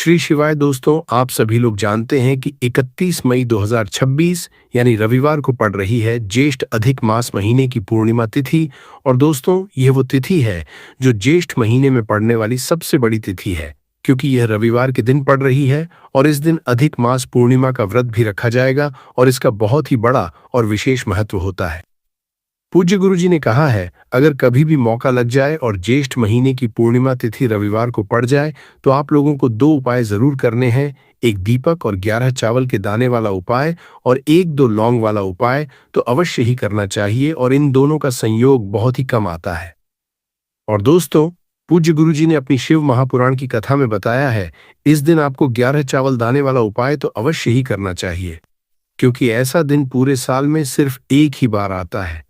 श्री शिवाय दोस्तों, आप सभी लोग जानते हैं कि 31 मई 2026 यानी रविवार को पड़ रही है ज्येष्ठ अधिक मास महीने की पूर्णिमा तिथि। और दोस्तों, यह वो तिथि है जो ज्येष्ठ महीने में पड़ने वाली सबसे बड़ी तिथि है, क्योंकि यह रविवार के दिन पड़ रही है और इस दिन अधिक मास पूर्णिमा का व्रत भी रखा जाएगा और इसका बहुत ही बड़ा और विशेष महत्व होता है। पूज्य गुरुजी ने कहा है, अगर कभी भी मौका लग जाए और ज्येष्ठ महीने की पूर्णिमा तिथि रविवार को पड़ जाए तो आप लोगों को दो उपाय जरूर करने हैं। एक दीपक और 11 चावल के दाने वाला उपाय और एक दो लौंग वाला उपाय तो अवश्य ही करना चाहिए, और इन दोनों का संयोग बहुत ही कम आता है। और दोस्तों, पूज्य गुरुजी ने अपनी शिव महापुराण की कथा में बताया है, इस दिन आपको 11 चावल दाने वाला उपाय तो अवश्य ही करना चाहिए, क्योंकि ऐसा दिन पूरे साल में सिर्फ एक ही बार आता है।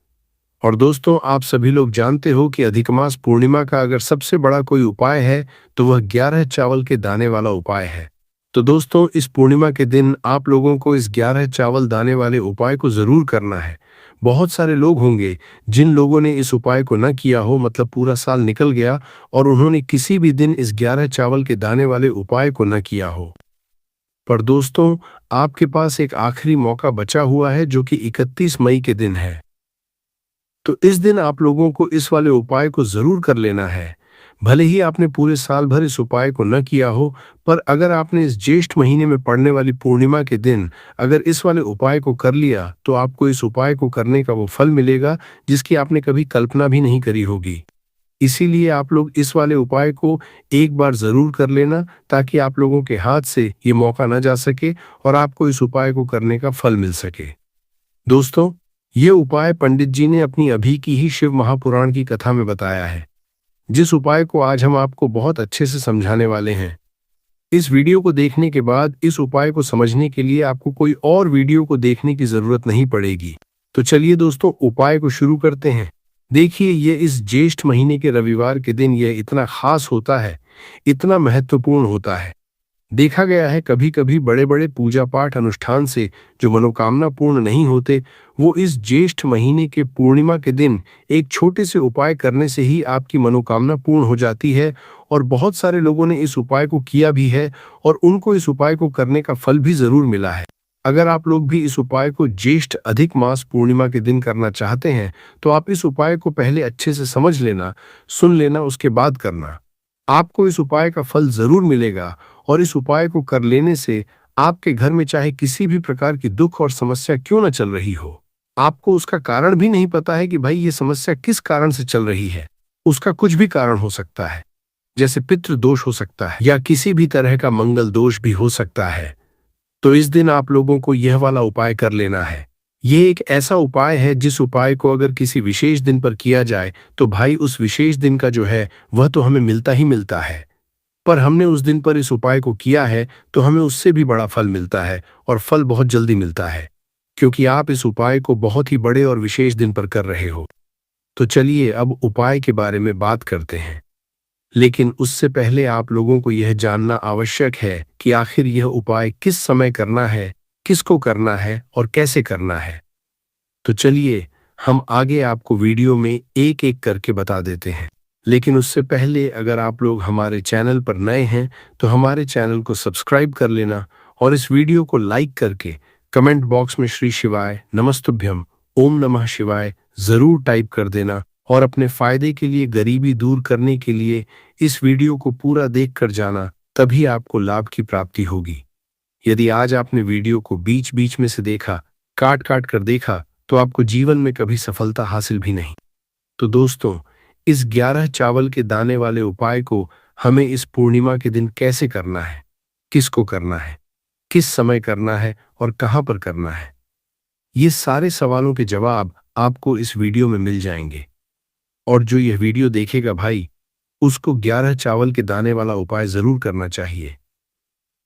और दोस्तों, आप सभी लोग जानते हो कि अधिक मास पूर्णिमा का अगर सबसे बड़ा कोई उपाय है तो वह 11 चावल के दाने वाला उपाय है। तो दोस्तों, इस पूर्णिमा के दिन आप लोगों को इस 11 चावल दाने वाले उपाय को जरूर करना है। बहुत सारे लोग होंगे जिन लोगों ने इस उपाय को न किया हो, मतलब पूरा साल निकल गया और उन्होंने किसी भी दिन इस 11 चावल के दाने वाले उपाय को न किया हो। पर दोस्तों, आपके पास एक आखिरी मौका बचा हुआ है जो कि 31 मई के दिन है। तो इस दिन आप लोगों को इस वाले उपाय को जरूर कर लेना है। भले ही आपने पूरे साल भर इस उपाय को न किया हो, पर अगर आपने इस ज्येष्ठ महीने में पड़ने वाली पूर्णिमा के दिन अगर इस वाले उपाय को कर लिया तो आपको इस उपाय को करने का वो फल मिलेगा जिसकी आपने कभी कल्पना भी नहीं करी होगी। इसीलिए आप लोग इस वाले उपाय को एक बार जरूर कर लेना, ताकि आप लोगों के हाथ से ये मौका न जा सके और आपको इस उपाय को करने का फल मिल सके। दोस्तों, ये उपाय पंडित जी ने अपनी अभी की ही शिव महापुराण की कथा में बताया है, जिस उपाय को आज हम आपको बहुत अच्छे से समझाने वाले हैं। इस वीडियो को देखने के बाद इस उपाय को समझने के लिए आपको कोई और वीडियो को देखने की जरूरत नहीं पड़ेगी। तो चलिए दोस्तों, उपाय को शुरू करते हैं। देखिए, ये इस ज्येष्ठ महीने के रविवार के दिन यह इतना खास होता है, इतना महत्वपूर्ण होता है। देखा गया है कभी कभी बड़े बड़े पूजा पाठ अनुष्ठान से जो मनोकामना पूर्ण नहीं होते, वो इस ज्येष्ठ महीने के पूर्णिमा के दिन एक छोटे से उपाय करने से ही आपकी मनोकामना पूर्ण हो जाती है। और बहुत सारे लोगों ने इस उपाय को किया भी है और उनको इस उपाय को करने का फल भी जरूर मिला है। अगर आप लोग भी इस उपाय को ज्येष्ठ अधिक मास पूर्णिमा के दिन करना चाहते हैं तो आप इस उपाय को पहले अच्छे से समझ लेना, सुन लेना, उसके बाद करना। आपको इस उपाय का फल जरूर मिलेगा और इस उपाय को कर लेने से आपके घर में चाहे किसी भी प्रकार की दुख और समस्या क्यों न चल रही हो, आपको उसका कारण भी नहीं पता है कि भाई ये समस्या किस कारण से चल रही है। उसका कुछ भी कारण हो सकता है, जैसे पितृ दोष हो सकता है या किसी भी तरह का मंगल दोष भी हो सकता है। तो इस दिन आप लोगों को यह वाला उपाय कर लेना है। ये एक ऐसा उपाय है जिस उपाय को अगर किसी विशेष दिन पर किया जाए तो भाई उस विशेष दिन का जो है वह तो हमें मिलता ही मिलता है, पर हमने उस दिन पर इस उपाय को किया है तो हमें उससे भी बड़ा फल मिलता है, और फल बहुत जल्दी मिलता है, क्योंकि आप इस उपाय को बहुत ही बड़े और विशेष दिन पर कर रहे हो। तो चलिए अब उपाय के बारे में बात करते हैं, लेकिन उससे पहले आप लोगों को यह जानना आवश्यक है कि आखिर यह उपाय किस समय करना है, किसको करना है और कैसे करना है। तो चलिए हम आगे आपको वीडियो में एक एक करके बता देते हैं। लेकिन उससे पहले अगर आप लोग हमारे चैनल पर नए हैं तो हमारे चैनल को सब्सक्राइब कर लेना और इस वीडियो को लाइक करके कमेंट बॉक्स में श्री शिवाय नमस्तुभ्यम ओम नमः शिवाय जरूर टाइप कर देना, और अपने फायदे के लिए, गरीबी दूर करने के लिए इस वीडियो को पूरा देख कर जाना, तभी आपको लाभ की प्राप्ति होगी। यदि आज आपने वीडियो को बीच बीच में से देखा, काट काट कर देखा, तो आपको जीवन में कभी सफलता हासिल भी नहीं। तो दोस्तों, इस 11 चावल के दाने वाले उपाय को हमें इस पूर्णिमा के दिन कैसे करना है, किसको करना है, किस समय करना है और कहां पर करना है, ये सारे सवालों के जवाब आपको इस वीडियो में मिल जाएंगे। और जो यह वीडियो देखेगा भाई, उसको 11 चावल के दाने वाला उपाय जरूर करना चाहिए,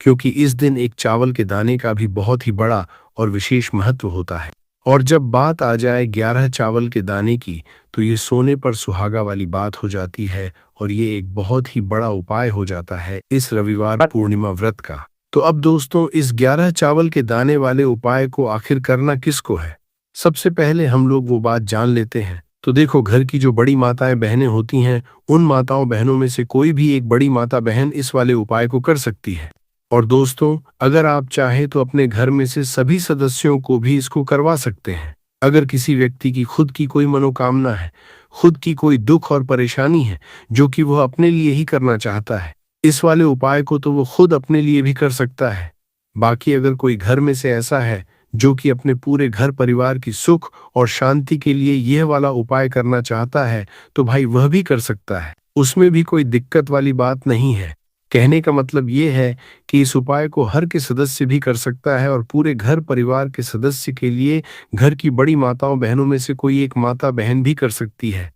क्योंकि इस दिन एक चावल के दाने का भी बहुत ही बड़ा और विशेष महत्व होता है। और जब बात आ जाए 11 चावल के दाने की, तो ये सोने पर सुहागा वाली बात हो जाती है और ये एक बहुत ही बड़ा उपाय हो जाता है इस रविवार पूर्णिमा व्रत का। तो अब दोस्तों, इस 11 चावल के दाने वाले उपाय को आखिर करना किसको है, सबसे पहले हम लोग वो बात जान लेते हैं। तो देखो, घर की जो बड़ी माताएं बहनें होती हैं, उन माताओं बहनों में से कोई भी एक बड़ी माता बहन इस वाले उपाय को कर सकती है। और दोस्तों, अगर आप चाहें तो अपने घर में से सभी सदस्यों को भी इसको करवा सकते हैं। अगर किसी व्यक्ति की खुद की कोई मनोकामना है, खुद की कोई दुख और परेशानी है जो कि वह अपने लिए ही करना चाहता है, इस वाले उपाय को तो वो खुद अपने लिए भी कर सकता है। बाकी अगर कोई घर में से ऐसा है जो कि अपने पूरे घर परिवार की सुख और शांति के लिए यह वाला उपाय करना चाहता है, तो भाई वह भी कर सकता है। उसमें भी कोई दिक्कत वाली बात नहीं है। कहने का मतलब ये है कि इस उपाय को हर के सदस्य भी कर सकता है और पूरे घर परिवार के सदस्य के लिए घर की बड़ी माताओं बहनों में से कोई एक माता बहन भी कर सकती है।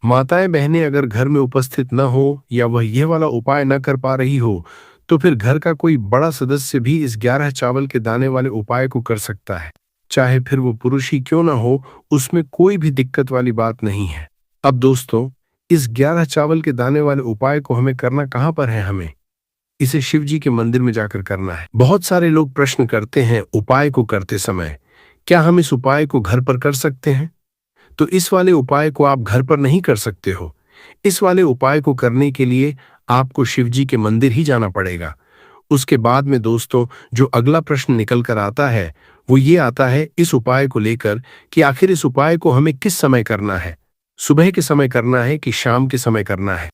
माताएं बहनें अगर घर में उपस्थित न हो या वह यह वाला उपाय न कर पा रही हो, तो फिर घर का कोई बड़ा सदस्य भी इस 11 चावल के दाने वाले उपाय को कर सकता है। चाहे फिर वो पुरुष ही क्यों ना हो, उसमें कोई भी दिक्कत वाली बात नहीं है। अब दोस्तों, इस 11 चावल के दाने वाले उपाय को हमें करना कहाँ पर है? हमें इसे शिव जी के मंदिर में जाकर करना है। बहुत सारे लोग प्रश्न करते हैं उपाय को करते समय, क्या हम इस उपाय को घर पर कर सकते हैं? तो इस वाले उपाय को आप घर पर नहीं कर सकते हो। इस वाले उपाय को करने के लिए आपको शिव जी के मंदिर ही जाना पड़ेगा। उसके बाद में दोस्तों, जो अगला प्रश्न निकल कर आता है वो ये आता है इस उपाय को लेकर कि आखिर इस उपाय को हमें किस समय करना है? सुबह के समय करना है कि शाम के समय करना है?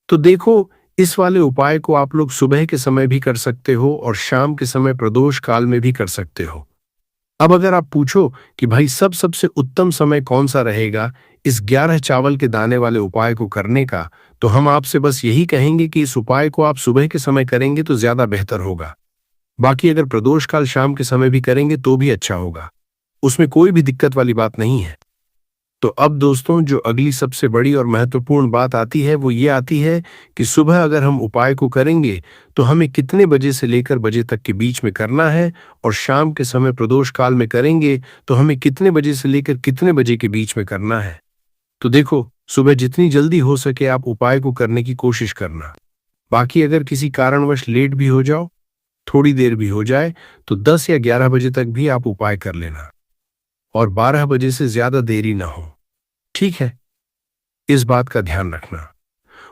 तो देखो, इस वाले उपाय को आप लोग सुबह के समय भी कर सकते हो और शाम के समय प्रदोष काल में भी कर सकते हो। अब अगर आप पूछो कि भाई सबसे उत्तम समय कौन सा रहेगा इस 11 चावल के दाने वाले उपाय को करने का, तो हम आपसे बस यही कहेंगे कि इस उपाय को आप सुबह के समय करेंगे तो ज्यादा बेहतर होगा। बाकी अगर प्रदोष काल शाम के समय भी करेंगे तो भी अच्छा होगा। उसमें कोई भी दिक्कत वाली बात नहीं है। तो अब दोस्तों, जो अगली सबसे बड़ी और महत्वपूर्ण बात आती है वो ये आती है कि सुबह अगर हम उपाय को करेंगे तो हमें कितने बजे से लेकर बजे तक के बीच में करना है, और शाम के समय प्रदोष काल में करेंगे तो हमें कितने बजे से लेकर कितने बजे के बीच में करना है। तो देखो, सुबह जितनी जल्दी हो सके आप उपाय को करने की कोशिश करना। बाकी अगर किसी कारणवश लेट भी हो जाओ, थोड़ी देर भी हो जाए, तो 10 या 11 बजे तक भी आप उपाय कर लेना, और 12 बजे से ज्यादा देरी ना हो। ठीक है, इस बात का ध्यान रखना।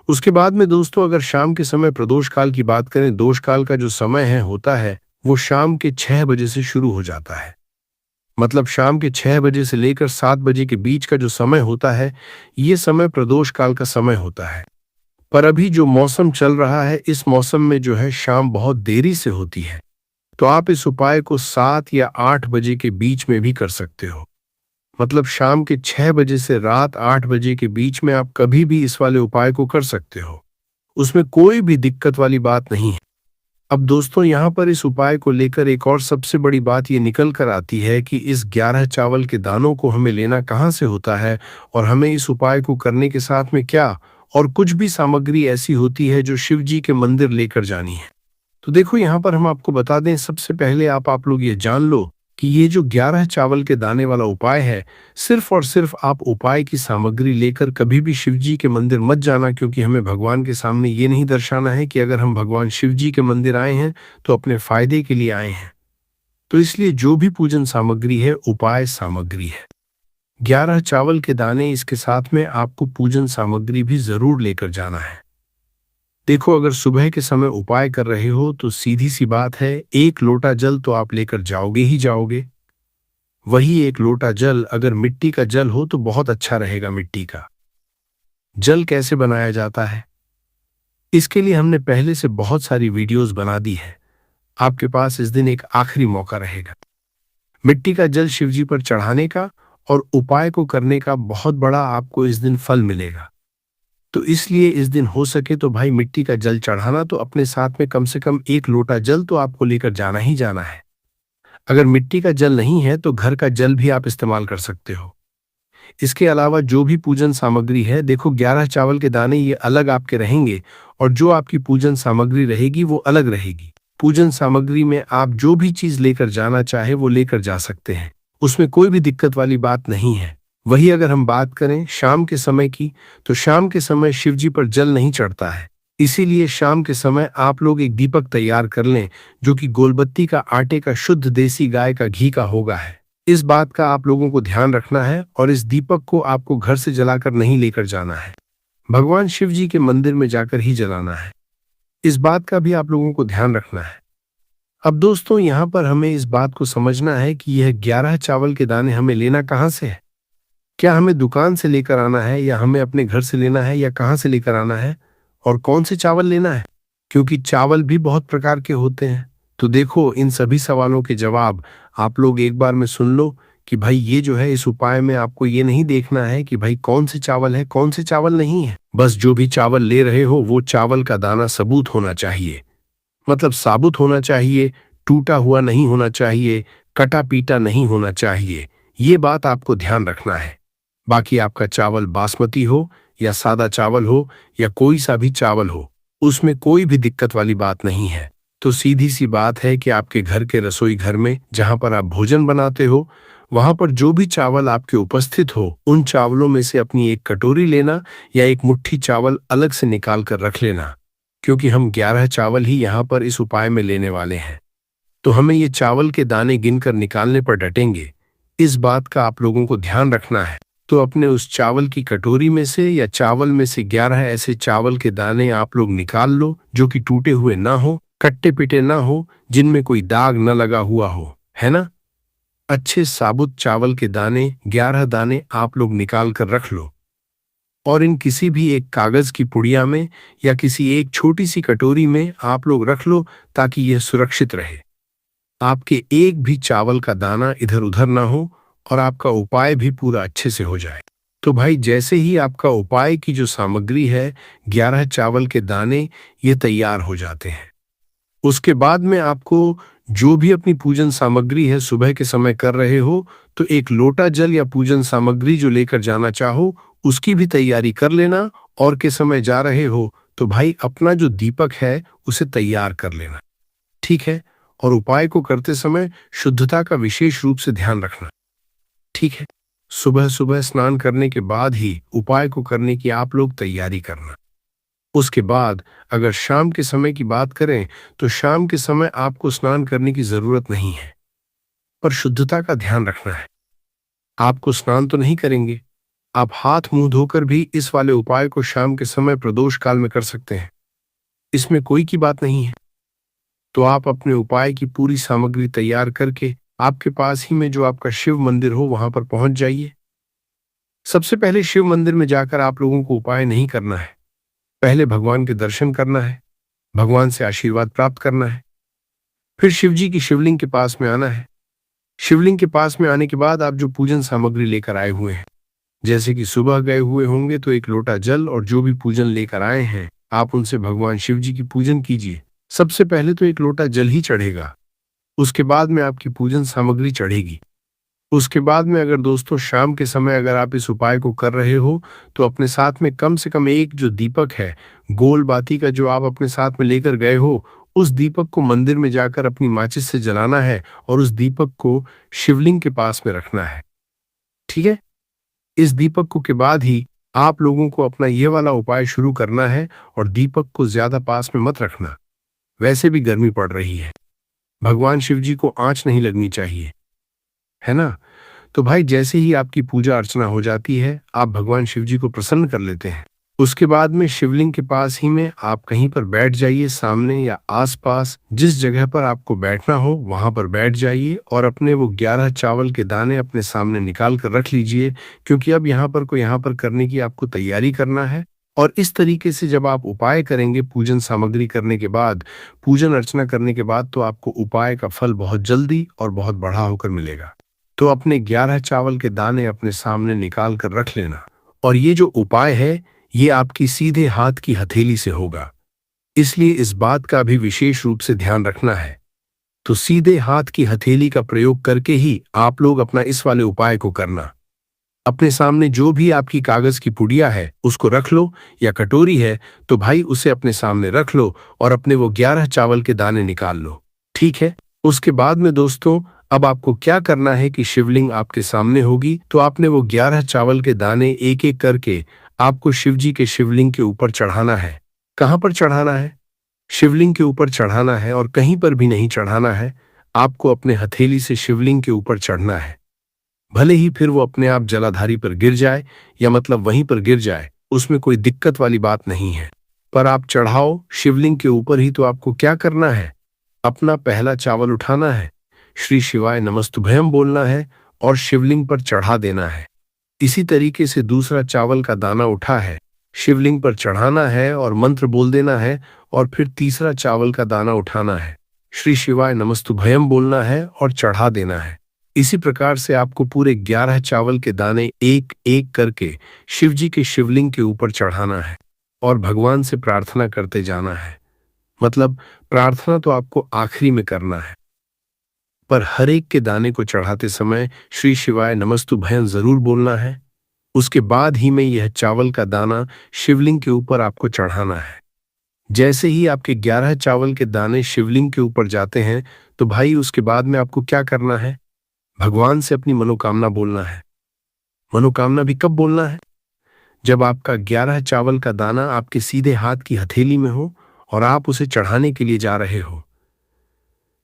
उसके बाद में दोस्तों, अगर शाम के समय प्रदोष काल की बात करें, दोष काल का जो समय है होता है वो शाम के 6 बजे से शुरू हो जाता है। मतलब शाम के 6 बजे से लेकर 7 बजे के बीच का जो समय होता है, ये समय प्रदोष काल का समय होता है। पर अभी जो मौसम चल रहा है, इस मौसम में जो है शाम बहुत देरी से होती है। तो आप इस उपाय को 7 या 8 बजे के बीच में भी कर सकते हो। मतलब शाम के 6 बजे से रात 8 बजे के बीच में आप कभी भी इस वाले उपाय को कर सकते हो। उसमें कोई भी दिक्कत वाली बात नहीं है। अब दोस्तों, यहाँ पर इस उपाय को लेकर एक और सबसे बड़ी बात ये निकल कर आती है कि इस 11 चावल के दानों को हमें लेना कहाँ से होता है, और हमें इस उपाय को करने के साथ में क्या और कुछ भी सामग्री ऐसी होती है जो शिव जी के मंदिर लेकर जानी है। तो देखो, यहाँ पर हम आपको बता दें, सबसे पहले आप लोग ये जान लो कि ये जो 11 चावल के दाने वाला उपाय है, सिर्फ और सिर्फ आप उपाय की सामग्री लेकर कभी भी शिव जी के मंदिर मत जाना, क्योंकि हमें भगवान के सामने ये नहीं दर्शाना है कि अगर हम भगवान शिव जी के मंदिर आए हैं तो अपने फायदे के लिए आए हैं। तो इसलिए जो भी पूजन सामग्री है उपाय सामग्री है। 11 चावल के दाने, इसके साथ में आपको पूजन सामग्री भी जरूर लेकर जाना है। देखो, अगर सुबह के समय उपाय कर रहे हो तो सीधी सी बात है, 1 लोटा जल तो आप लेकर जाओगे ही जाओगे। वही 1 लोटा जल अगर मिट्टी का जल हो तो बहुत अच्छा रहेगा। मिट्टी का जल कैसे बनाया जाता है, इसके लिए हमने पहले से बहुत सारी वीडियोस बना दी है। आपके पास इस दिन एक आखिरी मौका रहेगा मिट्टी का जल शिवजी पर चढ़ाने का, और उपाय को करने का बहुत बड़ा आपको इस दिन फल मिलेगा। तो इसलिए इस दिन हो सके तो भाई मिट्टी का जल चढ़ाना, तो अपने साथ में कम से कम 1 लोटा जल तो आपको लेकर जाना ही जाना है। अगर मिट्टी का जल नहीं है तो घर का जल भी आप इस्तेमाल कर सकते हो। इसके अलावा जो भी पूजन सामग्री है, देखो 11 चावल के दाने ये अलग आपके रहेंगे, और जो आपकी पूजन सामग्री रहेगी वो अलग रहेगी। पूजन सामग्री में आप जो भी चीज लेकर जाना चाहे वो लेकर जा सकते हैं, उसमें कोई भी दिक्कत वाली बात नहीं है। वही अगर हम बात करें शाम के समय की, तो शाम के समय शिवजी पर जल नहीं चढ़ता है। इसीलिए शाम के समय आप लोग एक दीपक तैयार कर लें, जो कि गोलबत्ती का आटे का शुद्ध देसी गाय का घी का होगा है। इस बात का आप लोगों को ध्यान रखना है, और इस दीपक को आपको घर से जलाकर नहीं लेकर जाना है, भगवान शिव जी के मंदिर में जाकर ही जलाना है। इस बात का भी आप लोगों को ध्यान रखना है। अब दोस्तों यहाँ पर हमें इस बात को समझना है कि यह 11 चावल के दाने हमें लेना कहाँ से है। क्या हमें दुकान से लेकर आना है या हमें अपने घर से लेना है या कहाँ से लेकर आना है और कौन से चावल लेना है? क्योंकि चावल भी बहुत प्रकार के होते हैं। तो देखो, इन सभी सवालों के जवाब आप लोग एक बार में सुन लो कि भाई ये जो है, इस उपाय में आपको ये नहीं देखना है कि भाई कौन से चावल है कौन से चावल नहीं है। बस जो भी चावल ले रहे हो वो चावल का दाना सबूत होना चाहिए, मतलब साबुत होना चाहिए, टूटा हुआ नहीं होना चाहिए, कटा पीटा नहीं होना चाहिए। ये बात आपको ध्यान रखना है। बाकी आपका चावल बासमती हो या सादा चावल हो या कोई सा भी चावल हो, उसमें कोई भी दिक्कत वाली बात नहीं है। तो सीधी सी बात है कि आपके घर के रसोई घर में जहां पर आप भोजन बनाते हो, वहां पर जो भी चावल आपके उपस्थित हो, उन चावलों में से अपनी एक कटोरी लेना या एक मुट्ठी चावल अलग से निकाल कर रख लेना, क्योंकि हम 11 चावल ही यहाँ पर इस उपाय में लेने वाले हैं। तो हमें ये चावल के दाने गिनकर निकालने पर डटेंगे। इस बात का आप लोगों को ध्यान रखना है। तो अपने उस चावल की कटोरी में से या चावल में से 11 ऐसे चावल के दाने आप लोग निकाल लो जो कि टूटे हुए ना हो, कट्टे पिटे ना हो, जिनमें कोई दाग न लगा हुआ हो, है ना। अच्छे साबुत चावल के दाने 11 दाने आप लोग निकाल कर रख लो और इन किसी भी एक कागज की पुड़िया में या किसी एक छोटी सी कटोरी में आप लोग रख लो, ताकि यह सुरक्षित रहे। आपके एक भी चावल का दाना इधर उधर ना हो और आपका उपाय भी पूरा अच्छे से हो जाए। तो भाई जैसे ही आपका उपाय की जो सामग्री है, 11 चावल के दाने, ये तैयार हो जाते हैं, उसके बाद में आपको जो भी अपनी पूजन सामग्री है सुबह के समय कर रहे हो, तो एक लोटा जल या पूजन सामग्री जो लेकर जाना चाहो उसकी भी तैयारी कर लेना। और के समय जा रहे हो तो भाई अपना जो दीपक है उसे तैयार कर लेना, ठीक है। और उपाय को करते समय शुद्धता का विशेष रूप से ध्यान रखना, ठीक है। सुबह सुबह स्नान करने के बाद ही उपाय को करने की आप लोग तैयारी करना। उसके बाद अगर शाम के समय की बात करें तो शाम के समय आपको स्नान करने की जरूरत नहीं है, पर शुद्धता का ध्यान रखना है। आपको स्नान तो नहीं करेंगे, आप हाथ मुंह धोकर भी इस वाले उपाय को शाम के समय प्रदोष काल में कर सकते हैं, इसमें कोई की बात नहीं है। तो आप अपने उपाय की पूरी सामग्री तैयार करके आपके पास ही में जो आपका शिव मंदिर हो वहां पर पहुंच जाइए। सबसे पहले शिव मंदिर में जाकर आप लोगों को उपाय नहीं करना है, पहले भगवान के दर्शन करना है, भगवान से आशीर्वाद प्राप्त करना है। फिर शिव जी की शिवलिंग के पास में आना है। शिवलिंग के पास में आने के बाद आप जो पूजन सामग्री लेकर आए हुए हैं, जैसे कि सुबह गए हुए होंगे तो एक लोटा जल और जो भी पूजन लेकर आए हैं आप उनसे भगवान शिव जी की पूजन कीजिए। सबसे पहले तो एक लोटा जल ही चढ़ेगा, उसके बाद में आपकी पूजन सामग्री चढ़ेगी। उसके बाद में अगर दोस्तों शाम के समय अगर आप इस उपाय को कर रहे हो तो अपने साथ में कम से कम एक जो दीपक है, गोल बाती का, जो आप अपने साथ में लेकर गए हो, उस दीपक को मंदिर में जाकर अपनी माचिस से जलाना है और उस दीपक को शिवलिंग के पास में रखना है, ठीक है। इस दीपक को के बाद ही आप लोगों को अपना ये वाला उपाय शुरू करना है और दीपक को ज्यादा पास में मत रखना। वैसे भी गर्मी पड़ रही है, भगवान शिव जी को आंच नहीं लगनी चाहिए, है ना। तो भाई जैसे ही आपकी पूजा अर्चना हो जाती है, आप भगवान शिव जी को प्रसन्न कर लेते हैं। उसके बाद में शिवलिंग के पास ही में आप कहीं पर बैठ जाइए, सामने या आसपास जिस जगह पर आपको बैठना हो वहां पर बैठ जाइए और अपने वो 11 चावल के दाने अपने सामने निकाल कर रख लीजिए, क्योंकि अब यहाँ पर करने की आपको तैयारी करना है। और इस तरीके से जब आप उपाय करेंगे पूजन सामग्री करने के बाद, पूजन अर्चना करने के बाद, तो आपको उपाय का फल बहुत जल्दी और बहुत बढ़ा होकर मिलेगा। तो अपने 11 चावल के दाने अपने सामने निकाल कर रख लेना। और ये जो उपाय है ये आपकी सीधे हाथ की हथेली से होगा, इसलिए इस बात का भी विशेष रूप से ध्यान रखना है। तो सीधे हाथ की हथेली का प्रयोग करके ही आप लोग अपना इस वाले उपाय को करना। अपने सामने जो भी आपकी कागज की पुड़िया है उसको रख लो, या कटोरी है तो भाई उसे अपने सामने रख लो और अपने वो 11 चावल के दाने निकाल लो, ठीक है। उसके बाद में दोस्तों अब आपको क्या करना है कि शिवलिंग आपके सामने होगी, तो आपने वो 11 चावल के दाने एक एक करके आपको शिव जी के शिवलिंग के ऊपर चढ़ाना है। कहाँ पर चढ़ाना है? शिवलिंग के ऊपर चढ़ाना है, और कहीं पर भी नहीं चढ़ाना है। आपको अपने हथेली से शिवलिंग के ऊपर चढ़ना है। भले ही फिर वो अपने आप जलाधारी पर गिर जाए, या मतलब वहीं पर गिर जाए, उसमें कोई दिक्कत वाली बात नहीं है, पर आप चढ़ाओ शिवलिंग के ऊपर ही। तो आपको क्या करना है, अपना पहला चावल उठाना है, श्री शिवाय नमस्तुभयम बोलना है और शिवलिंग पर चढ़ा देना है। इसी तरीके से दूसरा चावल का दाना उठा है, शिवलिंग पर चढ़ाना है और मंत्र बोल देना है और फिर तीसरा चावल का दाना उठाना है, श्री शिवाय नमस्तुभयम बोलना है और चढ़ा देना है। इसी प्रकार से आपको पूरे 11 चावल के दाने एक एक करके शिव जी के शिवलिंग के ऊपर चढ़ाना है और भगवान से प्रार्थना करते जाना है। मतलब प्रार्थना तो आपको आखिरी में करना है, पर हर एक के दाने को चढ़ाते समय श्री शिवाय नमस्तुभयम जरूर बोलना है। उसके बाद ही में यह चावल का दाना शिवलिंग के ऊपर आपको चढ़ाना है। जैसे ही आपके 11 चावल के दाने शिवलिंग के ऊपर जाते हैं तो भाई उसके बाद में आपको क्या करना है? भगवान से अपनी मनोकामना बोलना है। मनोकामना भी कब बोलना है? जब आपका 11 चावल का दाना आपके सीधे हाथ की हथेली में हो और आप उसे चढ़ाने के लिए जा रहे हो।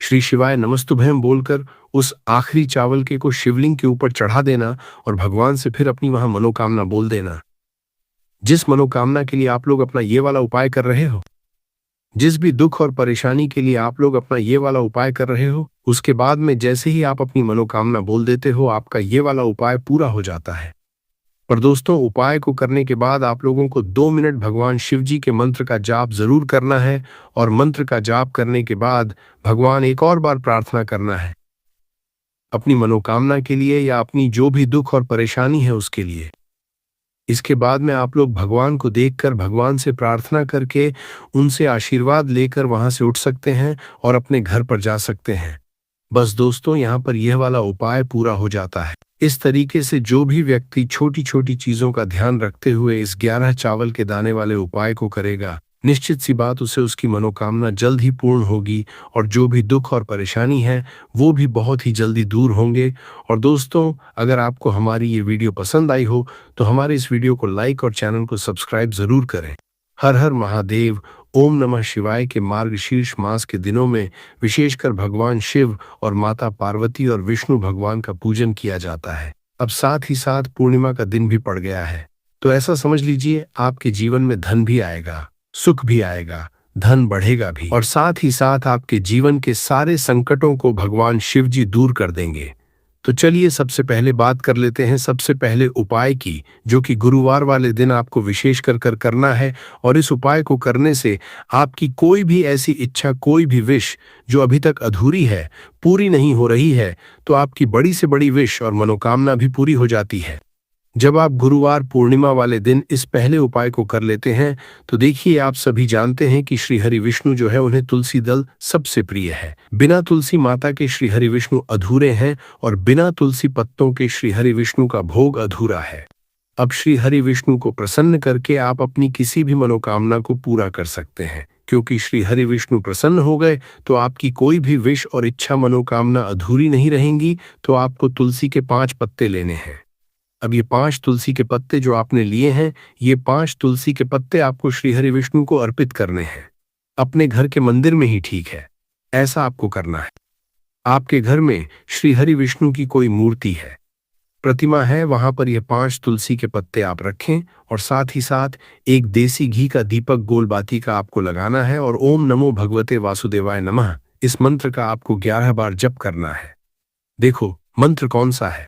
श्री शिवाय नमस्तुभयम बोलकर उस आखिरी चावल के को शिवलिंग के ऊपर चढ़ा देना और भगवान से फिर अपनी वहां मनोकामना बोल देना। जिस मनोकामना के लिए आप लोग अपना ये वाला उपाय कर रहे हो, जिस भी दुख और परेशानी के लिए आप लोग अपना ये वाला उपाय कर रहे हो, उसके बाद में जैसे ही आप अपनी मनोकामना बोल देते हो, आपका ये वाला उपाय पूरा हो जाता है। पर दोस्तों, उपाय को करने के बाद आप लोगों को 2 मिनट भगवान शिव जी के मंत्र का जाप जरूर करना है और मंत्र का जाप करने के बाद भगवान एक और बार प्रार्थना करना है अपनी मनोकामना के लिए या अपनी जो भी दुख और परेशानी है उसके लिए। इसके बाद में आप लोग भगवान को देखकर भगवान से प्रार्थना करके उनसे आशीर्वाद लेकर वहां से उठ सकते हैं और अपने घर पर जा सकते हैं। बस दोस्तों, यहाँ पर यह वाला उपाय पूरा हो जाता है। इस तरीके से जो भी व्यक्ति छोटी छोटी चीजों का ध्यान रखते हुए इस 11 चावल के दाने वाले उपाय को करेगा, निश्चित सी बात उसे उसकी मनोकामना जल्द ही पूर्ण होगी और जो भी दुख और परेशानी है वो भी बहुत ही जल्दी दूर होंगे। और दोस्तों, अगर आपको हमारी ये वीडियो पसंद आई हो तो हमारे इस वीडियो को लाइक और चैनल को सब्सक्राइब जरूर करें। हर हर महादेव। ओम नमः शिवाय के मार्गशीर्ष मास के दिनों में विशेषकर भगवान शिव और माता पार्वती और विष्णु भगवान का पूजन किया जाता है। अब साथ ही साथ पूर्णिमा का दिन भी पड़ गया है, तो ऐसा समझ लीजिए आपके जीवन में धन भी आएगा, सुख भी आएगा, धन बढ़ेगा भी और साथ ही साथ आपके जीवन के सारे संकटों को भगवान शिव जी दूर कर देंगे। तो चलिए सबसे पहले बात कर लेते हैं सबसे पहले उपाय की, जो कि गुरुवार वाले दिन आपको विशेष कर करना है। और इस उपाय को करने से आपकी कोई भी ऐसी इच्छा, कोई भी विश जो अभी तक अधूरी है, पूरी नहीं हो रही है, तो आपकी बड़ी से बड़ी विश और मनोकामना भी पूरी हो जाती है। जब आप गुरुवार पूर्णिमा वाले दिन इस पहले उपाय को कर लेते हैं तो देखिए, आप सभी जानते हैं कि श्री हरि विष्णु जो है उन्हें तुलसी दल सबसे प्रिय है। बिना तुलसी माता के श्री हरि विष्णु अधूरे हैं और बिना तुलसी पत्तों के श्री हरि विष्णु का भोग अधूरा है। अब श्री हरि विष्णु को प्रसन्न करके आप अपनी किसी भी मनोकामना को पूरा कर सकते हैं, क्योंकि श्री हरि विष्णु प्रसन्न हो गए तो आपकी कोई भी विश और इच्छा मनोकामना अधूरी नहीं रहेंगी। तो आपको तुलसी के 5 पत्ते लेने हैं। अब ये 5 तुलसी के पत्ते जो आपने लिए हैं, ये 5 तुलसी के पत्ते आपको श्री हरि विष्णु को अर्पित करने हैं। अपने घर के मंदिर में ही ठीक है, ऐसा आपको करना है। आपके घर में श्री हरि विष्णु की कोई मूर्ति है, प्रतिमा है, वहां पर ये 5 तुलसी के पत्ते आप रखें और साथ ही साथ एक देसी घी का दीपक गोलबाती का आपको लगाना है और ओम नमो भगवते वासुदेवाय नमः इस मंत्र का आपको 11 बार जप करना है। देखो मंत्र कौन सा है,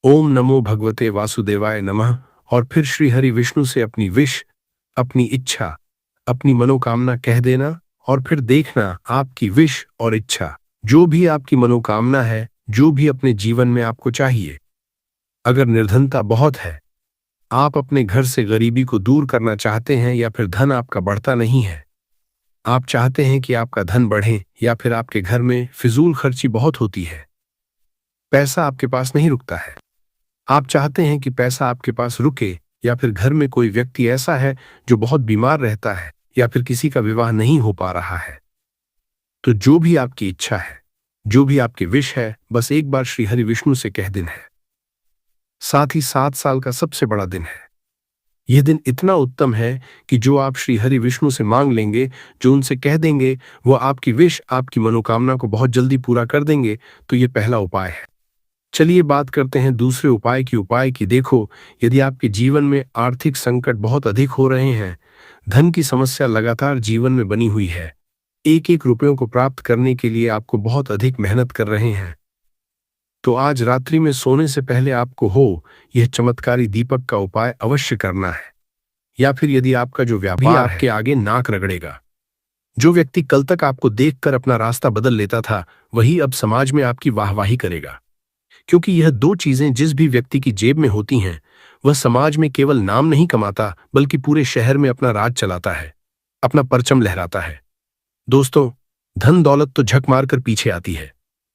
ओम नमो भगवते वासुदेवाय नमः। और फिर श्री हरि विष्णु से अपनी विश, अपनी इच्छा, अपनी मनोकामना कह देना और फिर देखना आपकी विश और इच्छा, जो भी आपकी मनोकामना है, जो भी अपने जीवन में आपको चाहिए। अगर निर्धनता बहुत है, आप अपने घर से गरीबी को दूर करना चाहते हैं, या फिर धन आपका बढ़ता नहीं है, आप चाहते हैं कि आपका धन बढ़े, या फिर आपके घर में फिजूल खर्ची बहुत होती है, पैसा आपके पास नहीं रुकता है, आप चाहते हैं कि पैसा आपके पास रुके, या फिर घर में कोई व्यक्ति ऐसा है जो बहुत बीमार रहता है, या फिर किसी का विवाह नहीं हो पा रहा है, तो जो भी आपकी इच्छा है, जो भी आपकी विश है, बस एक बार श्री हरि विष्णु से कह देना है। साथ ही 7 साल का सबसे बड़ा दिन है। यह दिन इतना उत्तम है कि जो आप श्री हरि विष्णु से मांग लेंगे, जो उनसे कह देंगे, वो आपकी विश, आपकी मनोकामना को बहुत जल्दी पूरा कर देंगे। तो ये पहला उपाय है। चलिए बात करते हैं दूसरे उपाय की। देखो, यदि आपके जीवन में आर्थिक संकट बहुत अधिक हो रहे हैं, धन की समस्या लगातार जीवन में बनी हुई है, एक एक रुपयों को प्राप्त करने के लिए आपको बहुत अधिक मेहनत कर रहे हैं। तो आज रात्रि में सोने से पहले आपको यह चमत्कारी दीपक का उपाय अवश्य करना है। या फिर यदि आपका जो व्यापार आपके आगे नाक रगड़ेगा। जो व्यक्ति कल तक आपको देखकर अपना रास्ता बदल लेता था, वही अब समाज में आपकी वाहवाही करेगा। क्योंकि यह दो चीजें जिस भी व्यक्ति की जेब में होती हैं, वह समाज में केवल नाम नहीं कमाता, बल्कि पूरे शहर में अपना राज चलाता है, अपना परचम लहराता है। दोस्तों, धन दौलत तो झक मारकर पीछे आती है,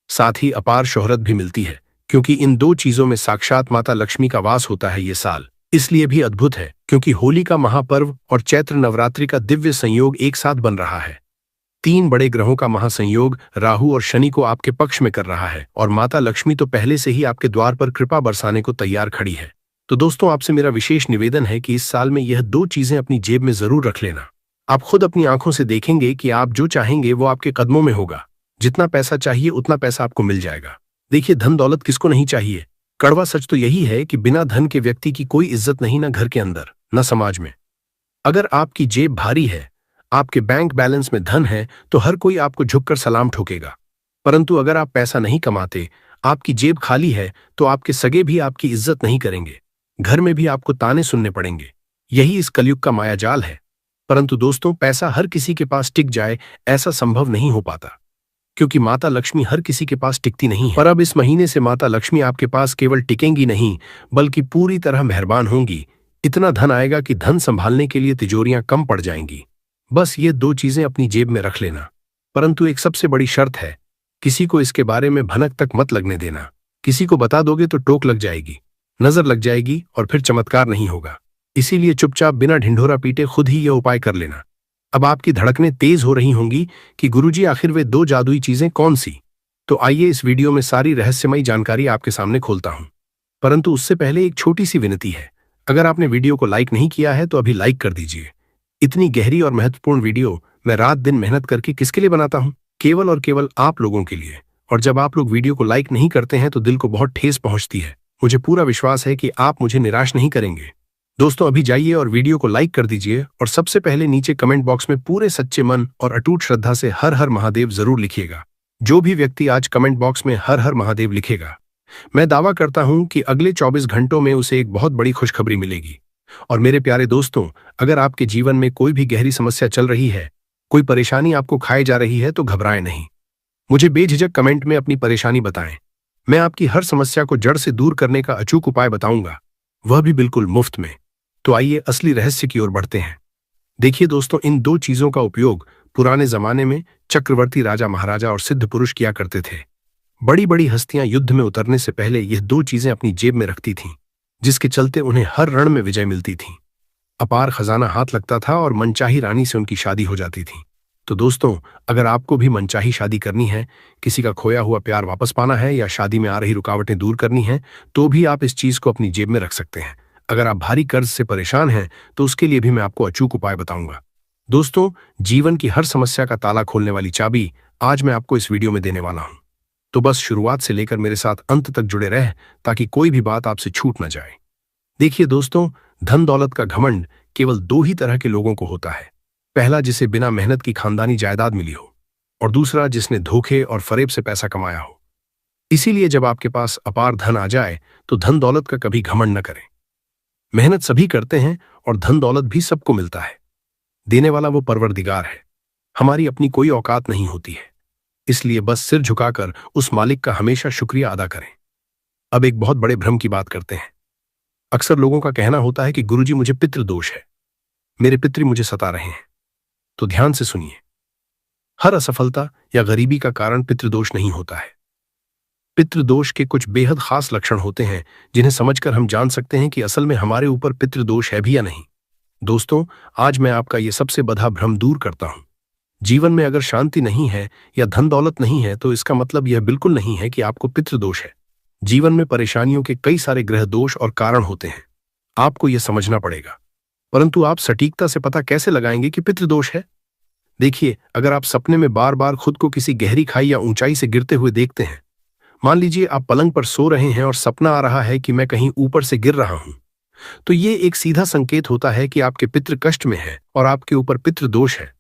साथ ही अपार शोहरत भी मिलती है, क्योंकि इन दो चीजों में साक्षात माता लक्ष्मी का वास होता है। ये साल इसलिए भी अद्भुत है क्योंकि होली का महापर्व और चैत्र नवरात्रि का दिव्य संयोग एक साथ बन रहा है। तीन बड़े ग्रहों का महासंयोग राहु और शनि को आपके पक्ष में कर रहा है और माता लक्ष्मी तो पहले से ही आपके द्वार पर कृपा बरसाने को तैयार खड़ी है। तो दोस्तों, आपसे मेरा विशेष निवेदन है कि इस साल में यह दो चीजें अपनी जेब में जरूर रख लेना। आप खुद अपनी आंखों से देखेंगे कि आप जो चाहेंगे वो आपके कदमों में होगा। जितना पैसा चाहिए उतना पैसा आपको मिल जाएगा। देखिए, धन दौलत किसको नहीं चाहिए। कड़वा सच तो यही है कि बिना धन के व्यक्ति की कोई इज्जत नहीं, ना घर के अंदर न समाज में। अगर आपकी जेब भारी है, आपके बैंक बैलेंस में धन है, तो हर कोई आपको झुककर सलाम ठोकेगा। परंतु अगर आप पैसा नहीं कमाते, आपकी जेब खाली है, तो आपके सगे भी आपकी इज्जत नहीं करेंगे, घर में भी आपको ताने सुनने पड़ेंगे। यही इस कलयुग का मायाजाल है। परंतु दोस्तों, पैसा हर किसी के पास टिक जाए ऐसा संभव नहीं हो पाता, क्योंकि माता लक्ष्मी हर किसी के पास टिकती नहीं है। पर अब इस महीने से माता लक्ष्मी आपके पास केवल टिकेंगी नहीं, बल्कि पूरी तरह मेहरबान होंगी। इतना धन आएगा कि धन संभालने के लिए तिजोरियां कम पड़ जाएंगी। बस ये दो चीजें अपनी जेब में रख लेना। परंतु एक सबसे बड़ी शर्त है, किसी को इसके बारे में भनक तक मत लगने देना। किसी को बता दोगे तो टोक लग जाएगी, नजर लग जाएगी और फिर चमत्कार नहीं होगा। इसीलिए चुपचाप बिना ढिंढोरा पीटे खुद ही यह उपाय कर लेना। अब आपकी धड़कनें तेज हो रही होंगी कि गुरुजी, आखिर वे दो जादुई चीजें कौन सी? तो आइए इस वीडियो में सारी रहस्यमयी जानकारी आपके सामने खोलता हूं। परंतु उससे पहले एक छोटी सी विनती है। अगर आपने वीडियो को लाइक नहीं किया है तो अभी लाइक कर दीजिए। इतनी गहरी और महत्वपूर्ण वीडियो मैं रात दिन मेहनत करके किसके लिए बनाता हूं? केवल और केवल आप लोगों के लिए। और जब आप लोग वीडियो को लाइक नहीं करते हैं तो दिल को बहुत ठेस पहुंचती है। मुझे पूरा विश्वास है कि आप मुझे निराश नहीं करेंगे। दोस्तों, अभी जाइए और वीडियो को लाइक कर दीजिए और सबसे पहले नीचे कमेंट बॉक्स में पूरे सच्चे मन और अटूट श्रद्धा से हर हर महादेव जरूर लिखिएगा। जो भी व्यक्ति आज कमेंट बॉक्स में हर हर महादेव लिखेगा, मैं दावा करता हूं कि अगले 24 घंटों में उसे एक बहुत बड़ी खुशखबरी मिलेगी। और मेरे प्यारे दोस्तों, अगर आपके जीवन में कोई भी गहरी समस्या चल रही है, कोई परेशानी आपको खाए जा रही है, तो घबराएं नहीं। मुझे बेझिझक कमेंट में अपनी परेशानी बताएं। मैं आपकी हर समस्या को जड़ से दूर करने का अचूक उपाय बताऊंगा, वह भी बिल्कुल मुफ्त में। तो आइए असली रहस्य की ओर बढ़ते हैं। देखिए दोस्तों, इन दो चीजों का उपयोग पुराने जमाने में चक्रवर्ती राजा महाराजा और सिद्ध पुरुष किया करते थे। बड़ी बड़ी हस्तियां युद्ध में उतरने से पहले यह दो चीजें अपनी जेब में रखती थीं, जिसके चलते उन्हें हर रण में विजय मिलती थी, अपार खजाना हाथ लगता था और मनचाही रानी से उनकी शादी हो जाती थी। तो दोस्तों, अगर आपको भी मनचाही शादी करनी है, किसी का खोया हुआ प्यार वापस पाना है या शादी में आ रही रुकावटें दूर करनी है, तो भी आप इस चीज को अपनी जेब में रख सकते हैं। अगर आप भारी कर्ज से परेशान हैं, तो उसके लिए भी मैं आपको अचूक उपाय बताऊंगा। दोस्तों, जीवन की हर समस्या का ताला खोलने वाली चाबी आज मैं आपको इस वीडियो में देने वाला हूं। तो बस शुरुआत से लेकर मेरे साथ अंत तक जुड़े रहे, ताकि कोई भी बात आपसे छूट न जाए। देखिए दोस्तों, धन दौलत का घमंड केवल दो ही तरह के लोगों को होता है। पहला, जिसे बिना मेहनत की खानदानी जायदाद मिली हो, और दूसरा, जिसने धोखे और फरेब से पैसा कमाया हो। इसीलिए जब आपके पास अपार धन आ जाए, तो धन दौलत का कभी घमंड न करें। मेहनत सभी करते हैं और धन दौलत भी सबको मिलता है। देने वाला वो परवरदिगार है। हमारी अपनी कोई औकात नहीं होती है, इसलिए बस सिर झुकाकर उस मालिक का हमेशा शुक्रिया अदा करें। अब एक बहुत बड़े भ्रम की बात करते हैं। अक्सर लोगों का कहना होता है कि गुरुजी, मुझे पितृ दोष है, मेरे पितृ मुझे सता रहे हैं। तो ध्यान से सुनिए, हर असफलता या गरीबी का कारण पितृदोष नहीं होता है। पितृदोष के कुछ बेहद खास लक्षण होते हैं, जिन्हें समझकर हम जान सकते हैं कि असल में हमारे ऊपर पितृदोष है भी या नहीं। दोस्तों, आज मैं आपका ये सबसे बड़ा भ्रम दूर करता हूं। जीवन में अगर शांति नहीं है या धन दौलत नहीं है, तो इसका मतलब यह बिल्कुल नहीं है कि आपको पितृदोष है। जीवन में परेशानियों के कई सारे ग्रह दोष और कारण होते हैं, आपको यह समझना पड़ेगा। परंतु आप सटीकता से पता कैसे लगाएंगे कि पितृदोष है? देखिए, अगर आप सपने में बार बार खुद को किसी गहरी खाई या ऊंचाई से गिरते हुए देखते हैं, मान लीजिए आप पलंग पर सो रहे हैं और सपना आ रहा है कि मैं कहीं ऊपर से गिर रहा हूं, तो ये एक सीधा संकेत होता है कि आपके पितृ कष्ट में है और आपके ऊपर पितृदोष है।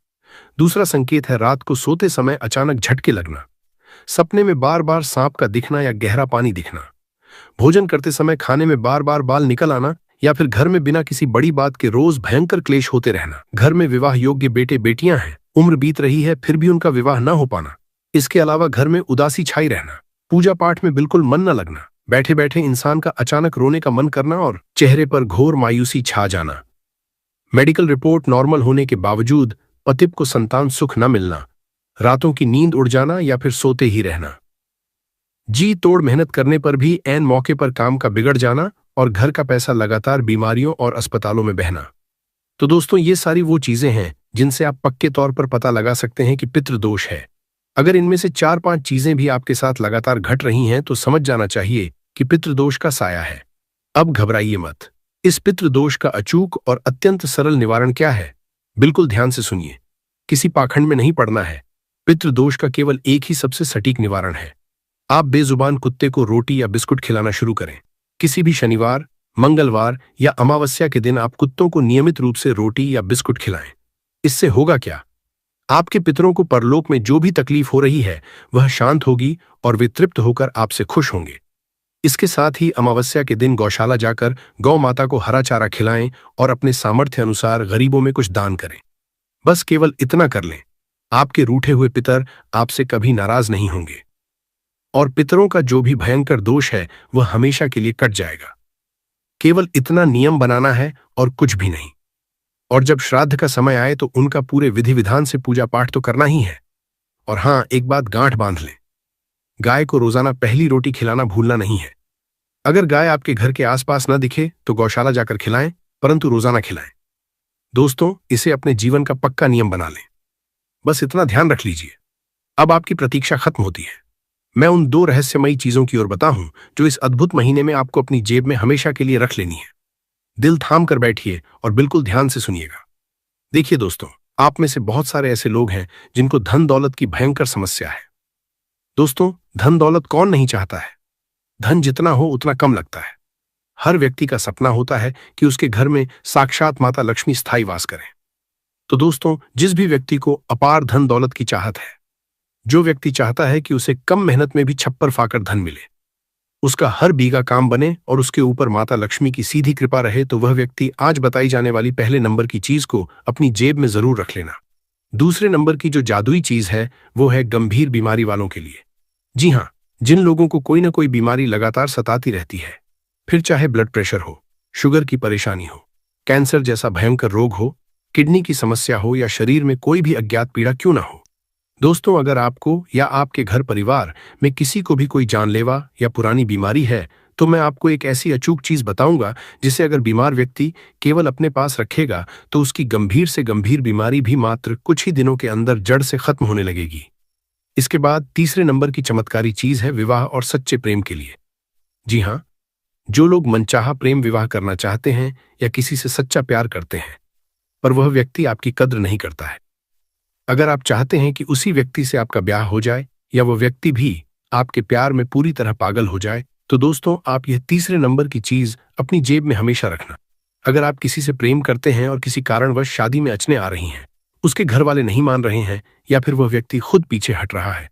दूसरा संकेत है रात को सोते समय अचानक झटके लगना, सपने में बार बार सांप का दिखना या गहरा पानी दिखना, भोजन करते समय खाने में बार बार बाल निकल आना, या फिर घर में बिना किसी बड़ी बात के रोज भयंकर क्लेश होते रहना। घर में विवाह योग्य बेटे बेटियां हैं, उम्र बीत रही है फिर भी उनका विवाह न हो पाना। इसके अलावा घर में उदासी छाई रहना, पूजा पाठ में बिल्कुल मन न लगना, बैठे बैठे इंसान का अचानक रोने का मन करना और चेहरे पर घोर मायूसी छा जाना। मेडिकल रिपोर्ट नॉर्मल होने के बावजूद पति को संतान सुख न मिलना, रातों की नींद उड़ जाना या फिर सोते ही रहना, जी तोड़ मेहनत करने पर भी ऐन मौके पर काम का बिगड़ जाना और घर का पैसा लगातार बीमारियों और अस्पतालों में बहना। तो दोस्तों, ये सारी वो चीजें हैं जिनसे आप पक्के तौर पर पता लगा सकते हैं कि पितृदोष है। अगर इनमें से 4-5 चीजें भी आपके साथ लगातार घट रही हैं तो समझ जाना चाहिए कि पितृदोष का साया है। अब घबराइए मत। इस पितृदोष का अचूक और अत्यंत सरल निवारण क्या है, बिल्कुल ध्यान से सुनिए, किसी पाखंड में नहीं पड़ना है। पितृदोष का केवल एक ही सबसे सटीक निवारण है। आप बेजुबान कुत्ते को रोटी या बिस्कुट खिलाना शुरू करें। किसी भी शनिवार, मंगलवार या अमावस्या के दिन आप कुत्तों को नियमित रूप से रोटी या बिस्कुट खिलाएं। इससे होगा क्या, आपके पितरों को परलोक में जो भी तकलीफ हो रही है वह शांत होगी और वे तृप्त होकर आपसे खुश होंगे। इसके साथ ही अमावस्या के दिन गौशाला जाकर गौ माता को हरा चारा खिलाएं और अपने सामर्थ्य अनुसार गरीबों में कुछ दान करें। बस केवल इतना कर लें, आपके रूठे हुए पितर आपसे कभी नाराज नहीं होंगे और पितरों का जो भी भयंकर दोष है वह हमेशा के लिए कट जाएगा। केवल इतना नियम बनाना है और कुछ भी नहीं। और जब श्राद्ध का समय आए तो उनका पूरे विधि विधान से पूजा पाठ तो करना ही है। और हाँ, एक बात गांठ बांध लें, गाय को रोजाना पहली रोटी खिलाना भूलना नहीं है। अगर गाय आपके घर के आसपास न दिखे तो गौशाला जाकर खिलाएं, परंतु रोजाना खिलाएं। दोस्तों, इसे अपने जीवन का पक्का नियम बना लें। बस इतना ध्यान रख लीजिए। अब आपकी प्रतीक्षा खत्म होती है। मैं उन 2 रहस्यमयी चीजों की ओर बताऊं जो इस अद्भुत महीने में आपको अपनी जेब में हमेशा के लिए रख लेनी है। दिल थाम कर बैठिए और बिल्कुल ध्यान से सुनिएगा। देखिए दोस्तों, आप में से बहुत सारे ऐसे लोग हैं जिनको धन दौलत की भयंकर समस्या है। दोस्तों, धन दौलत कौन नहीं चाहता है। धन जितना हो उतना कम लगता है। हर व्यक्ति का सपना होता है कि उसके घर में साक्षात माता लक्ष्मी स्थायी वास करें। तो दोस्तों, जिस भी व्यक्ति को अपार धन दौलत की चाहत है, जो व्यक्ति चाहता है कि उसे कम मेहनत में भी छप्पर फाकर धन मिले, उसका हर बीघा काम बने और उसके ऊपर माता लक्ष्मी की सीधी कृपा रहे, तो वह व्यक्ति आज बताई जाने वाली पहले नंबर की चीज को अपनी जेब में जरूर रख लेना। दूसरे नंबर की जो जादुई चीज है वो है गंभीर बीमारी वालों के लिए। जी हाँ, जिन लोगों को कोई ना कोई बीमारी लगातार सताती रहती है, फिर चाहे ब्लड प्रेशर हो, शुगर की परेशानी हो, कैंसर जैसा भयंकर रोग हो, किडनी की समस्या हो या शरीर में कोई भी अज्ञात पीड़ा क्यों ना हो। दोस्तों, अगर आपको या आपके घर परिवार में किसी को भी कोई जानलेवा या पुरानी बीमारी है तो मैं आपको एक ऐसी अचूक चीज बताऊंगा जिसे अगर बीमार व्यक्ति केवल अपने पास रखेगा तो उसकी गंभीर से गंभीर बीमारी भी मात्र कुछ ही दिनों के अंदर जड़ से खत्म होने लगेगी। इसके बाद तीसरे नंबर की चमत्कारी चीज है विवाह और सच्चे प्रेम के लिए। जी हाँ, जो लोग मनचाहा प्रेम विवाह करना चाहते हैं या किसी से सच्चा प्यार करते हैं पर वह व्यक्ति आपकी कद्र नहीं करता है, अगर आप चाहते हैं कि उसी व्यक्ति से आपका ब्याह हो जाए या वह व्यक्ति भी आपके प्यार में पूरी तरह पागल हो जाए, तो दोस्तों आप यह तीसरे नंबर की चीज अपनी जेब में हमेशा रखना। अगर आप किसी से प्रेम करते हैं और किसी कारणवश शादी में अड़चनें आ रही हैं, उसके घर वाले नहीं मान रहे हैं या फिर वह व्यक्ति खुद पीछे हट रहा है,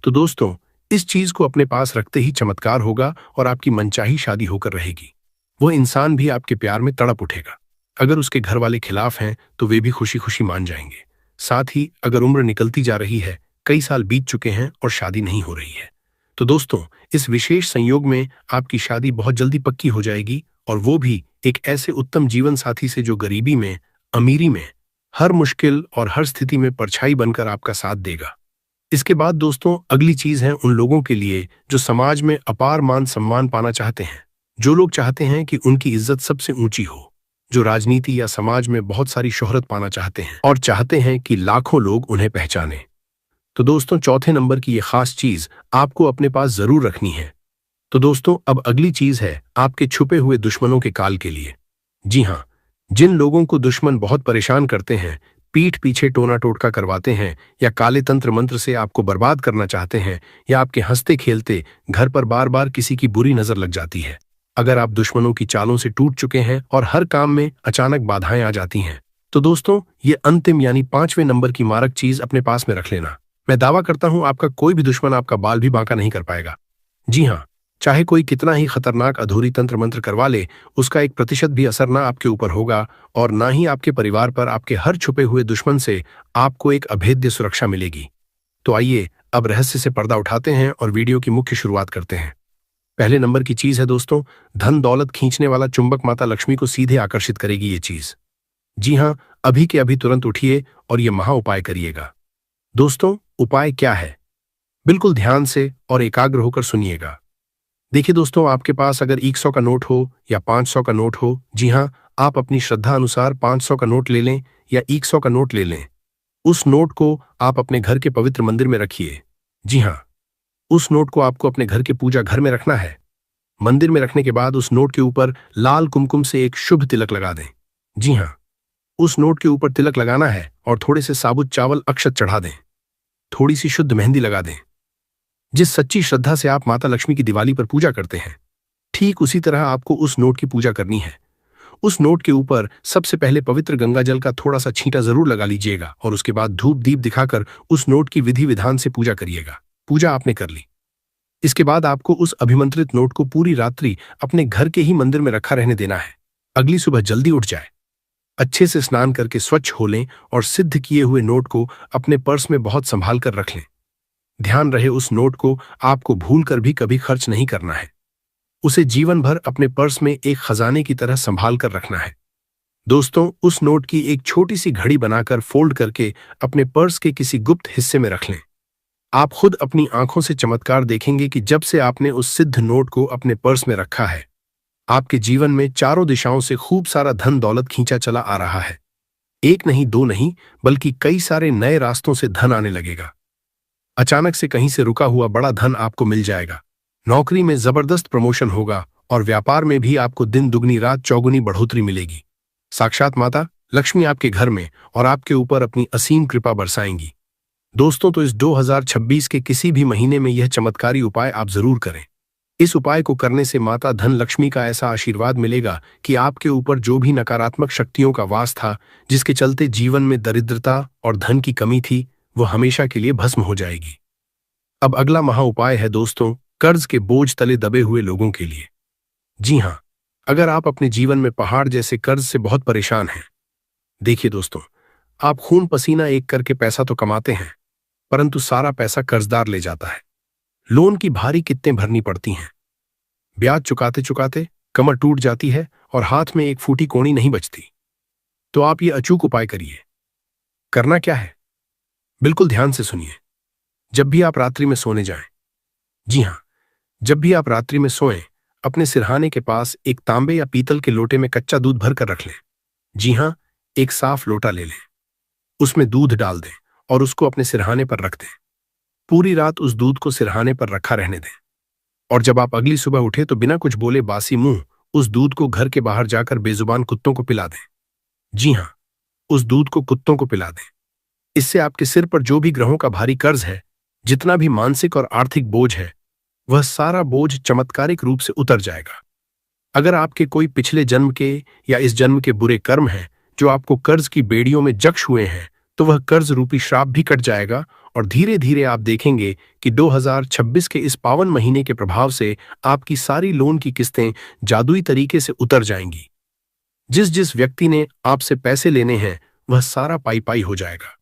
तो दोस्तों इस चीज को अपने पास रखते ही चमत्कार होगा और आपकी मनचाही शादी होकर रहेगी। वह इंसान भी आपके प्यार में तड़प उठेगा। अगर उसके घर वाले खिलाफ हैं तो वे भी खुशी खुशी मान जाएंगे। साथ ही अगर उम्र निकलती जा रही है, कई साल बीत चुके हैं और शादी नहीं हो रही है, तो दोस्तों इस विशेष संयोग में आपकी शादी बहुत जल्दी पक्की हो जाएगी, और वो भी एक ऐसे उत्तम जीवन साथी से जो गरीबी में, अमीरी में, हर मुश्किल और हर स्थिति में परछाई बनकर आपका साथ देगा। इसके बाद दोस्तों अगली चीज है उन लोगों के लिए जो समाज में अपार मान सम्मान पाना चाहते हैं, जो लोग चाहते हैं कि उनकी इज्जत सबसे ऊंची हो, जो राजनीति या समाज में बहुत सारी शोहरत पाना चाहते हैं और चाहते हैं कि लाखों लोग उन्हें पहचानें। तो दोस्तों चौथे नंबर की ये खास चीज आपको अपने पास जरूर रखनी है। तो दोस्तों अब अगली चीज है आपके छुपे हुए दुश्मनों के काल के लिए। जी हाँ, जिन लोगों को दुश्मन बहुत परेशान करते हैं, पीठ पीछे टोना टोटका करवाते हैं या काले तंत्र मंत्र से आपको बर्बाद करना चाहते हैं, या आपके हंसते खेलते घर पर बार बार किसी की बुरी नजर लग जाती है, अगर आप दुश्मनों की चालों से टूट चुके हैं और हर काम में अचानक बाधाएं आ जाती हैं, तो दोस्तों, ये अंतिम यानी 5वें नंबर की मारक चीज अपने पास में रख लेना। मैं दावा करता हूं आपका कोई भी दुश्मन आपका बाल भी बांका नहीं कर पाएगा। जी हाँ, चाहे कोई कितना ही खतरनाक अधूरी तंत्र मंत्र करवा ले, उसका 1% भी असर ना आपके ऊपर होगा और ना ही आपके परिवार पर। आपके हर छुपे हुए दुश्मन से आपको एक अभेद्य सुरक्षा मिलेगी। तो आइए अब रहस्य से पर्दा उठाते हैं और वीडियो की मुख्य शुरुआत करते हैं। पहले नंबर की चीज है दोस्तों, धन दौलत खींचने वाला चुंबक माता लक्ष्मी को सीधे आकर्षित करेगी ये चीज। जी हाँ, अभी के अभी तुरंत उठिए और ये महा उपाय करिएगा। दोस्तों, उपाय क्या है? बिल्कुल ध्यान से और एकाग्र होकर सुनिएगा। देखिए दोस्तों, आपके पास अगर 100 का नोट हो या 500 का नोट हो, जी हाँ, आप अपनी श्रद्धा अनुसार 500 का नोट ले लें या 100 का नोट ले लें। उस नोट को आप अपने घर के पवित्र मंदिर में रखिए। जी हाँ, उस नोट को आपको अपने घर के पूजा घर में रखना है। मंदिर में रखने के बाद उस नोट के ऊपर लाल कुमकुम से एक शुभ तिलक लगा दें। जी हाँ, उस नोट के ऊपर तिलक लगाना है और थोड़े से साबुत चावल अक्षत चढ़ा दें। थोड़ी सी शुद्ध मेहंदी लगा दें। जिस सच्ची श्रद्धा से आप माता लक्ष्मी की दिवाली पर पूजा करते हैं, ठीक उसी तरह आपको उस नोट की पूजा करनी है। उस नोट के ऊपर सबसे पहले पवित्र गंगा जल का थोड़ा सा छींटा जरूर लगा लीजिएगा और उसके बाद धूप दीप दिखाकर उस नोट की विधि विधान से पूजा करिएगा। पूजा आपने कर ली। इसके बाद आपको उस अभिमंत्रित नोट को पूरी रात्रि अपने घर के ही मंदिर में रखा रहने देना है। अगली सुबह जल्दी उठ जाए, अच्छे से स्नान करके स्वच्छ हो लें और सिद्ध किए हुए नोट को अपने पर्स में बहुत संभाल कर रख लें। ध्यान रहे, उस नोट को आपको भूल कर भी कभी खर्च नहीं करना है। उसे जीवन भर अपने पर्स में एक खजाने की तरह संभाल कर रखना है। दोस्तों, उस नोट की एक छोटी सी घड़ी बनाकर फोल्ड करके अपने पर्स के किसी गुप्त हिस्से में रख लें। आप खुद अपनी आंखों से चमत्कार देखेंगे कि जब से आपने उस सिद्ध नोट को अपने पर्स में रखा है, आपके जीवन में चारों दिशाओं से खूब सारा धन दौलत खींचा चला आ रहा है। एक नहीं, दो नहीं, बल्कि कई सारे नए रास्तों से धन आने लगेगा। अचानक से कहीं से रुका हुआ बड़ा धन आपको मिल जाएगा। नौकरी में जबरदस्त प्रमोशन होगा और व्यापार में भी आपको दिन दुगनी रात चौगुनी बढ़ोतरी मिलेगी। साक्षात माता लक्ष्मी आपके घर में और आपके ऊपर अपनी असीम कृपा बरसाएंगी। दोस्तों, तो इस 2026 के किसी भी महीने में यह चमत्कारी उपाय आप जरूर करें। इस उपाय को करने से माता धन लक्ष्मी का ऐसा आशीर्वाद मिलेगा कि आपके ऊपर जो भी नकारात्मक शक्तियों का वास था, जिसके चलते जीवन में दरिद्रता और धन की कमी थी, वो हमेशा के लिए भस्म हो जाएगी। अब अगला महा उपाय है दोस्तों, कर्ज के बोझ तले दबे हुए लोगों के लिए। जी हाँ, अगर आप अपने जीवन में पहाड़ जैसे कर्ज से बहुत परेशान हैं। देखिए दोस्तों, आप खून पसीना एक करके पैसा तो कमाते हैं, परंतु सारा पैसा कर्जदार ले जाता है। लोन की भारी किस्तें भरनी पड़ती हैं। ब्याज चुकाते चुकाते कमर टूट जाती है और हाथ में एक फूटी कोणी नहीं बचती। तो आप ये अचूक उपाय करिए। करना क्या है? बिल्कुल ध्यान से सुनिए। जब भी आप रात्रि में सोने जाएं, जी हाँ, जब भी आप रात्रि में सोएं, अपने सिरहाने के पास एक तांबे या पीतल के लोटे में कच्चा दूध भरकर रख लें। जी हाँ, एक साफ लोटा ले लें, उसमें दूध डाल दें और उसको अपने सिरहाने पर रख दें। पूरी रात उस दूध को सिरहाने पर रखा रहने दें और जब आप अगली सुबह उठे तो बिना कुछ बोले बासी मुंह उस दूध को घर के बाहर जाकर बेजुबान कुत्तों को पिला दें। जी हाँ, उस दूध को कुत्तों को पिला दें। इससे आपके सिर पर जो भी ग्रहों का भारी कर्ज है, जितना भी मानसिक और आर्थिक बोझ है, वह सारा बोझ चमत्कारिक रूप से उतर जाएगा। अगर आपके कोई पिछले जन्म के या इस जन्म के बुरे कर्म हैं जो आपको कर्ज की बेड़ियों में जक्श हुए हैं, तो वह कर्ज रूपी श्राप भी कट जाएगा और धीरे धीरे आप देखेंगे कि 2026 के इस पावन महीने के प्रभाव से आपकी सारी लोन की किस्तें जादुई तरीके से उतर जाएंगी। जिस जिस व्यक्ति ने आपसे पैसे लेने हैं, वह सारा पाई पाई हो जाएगा।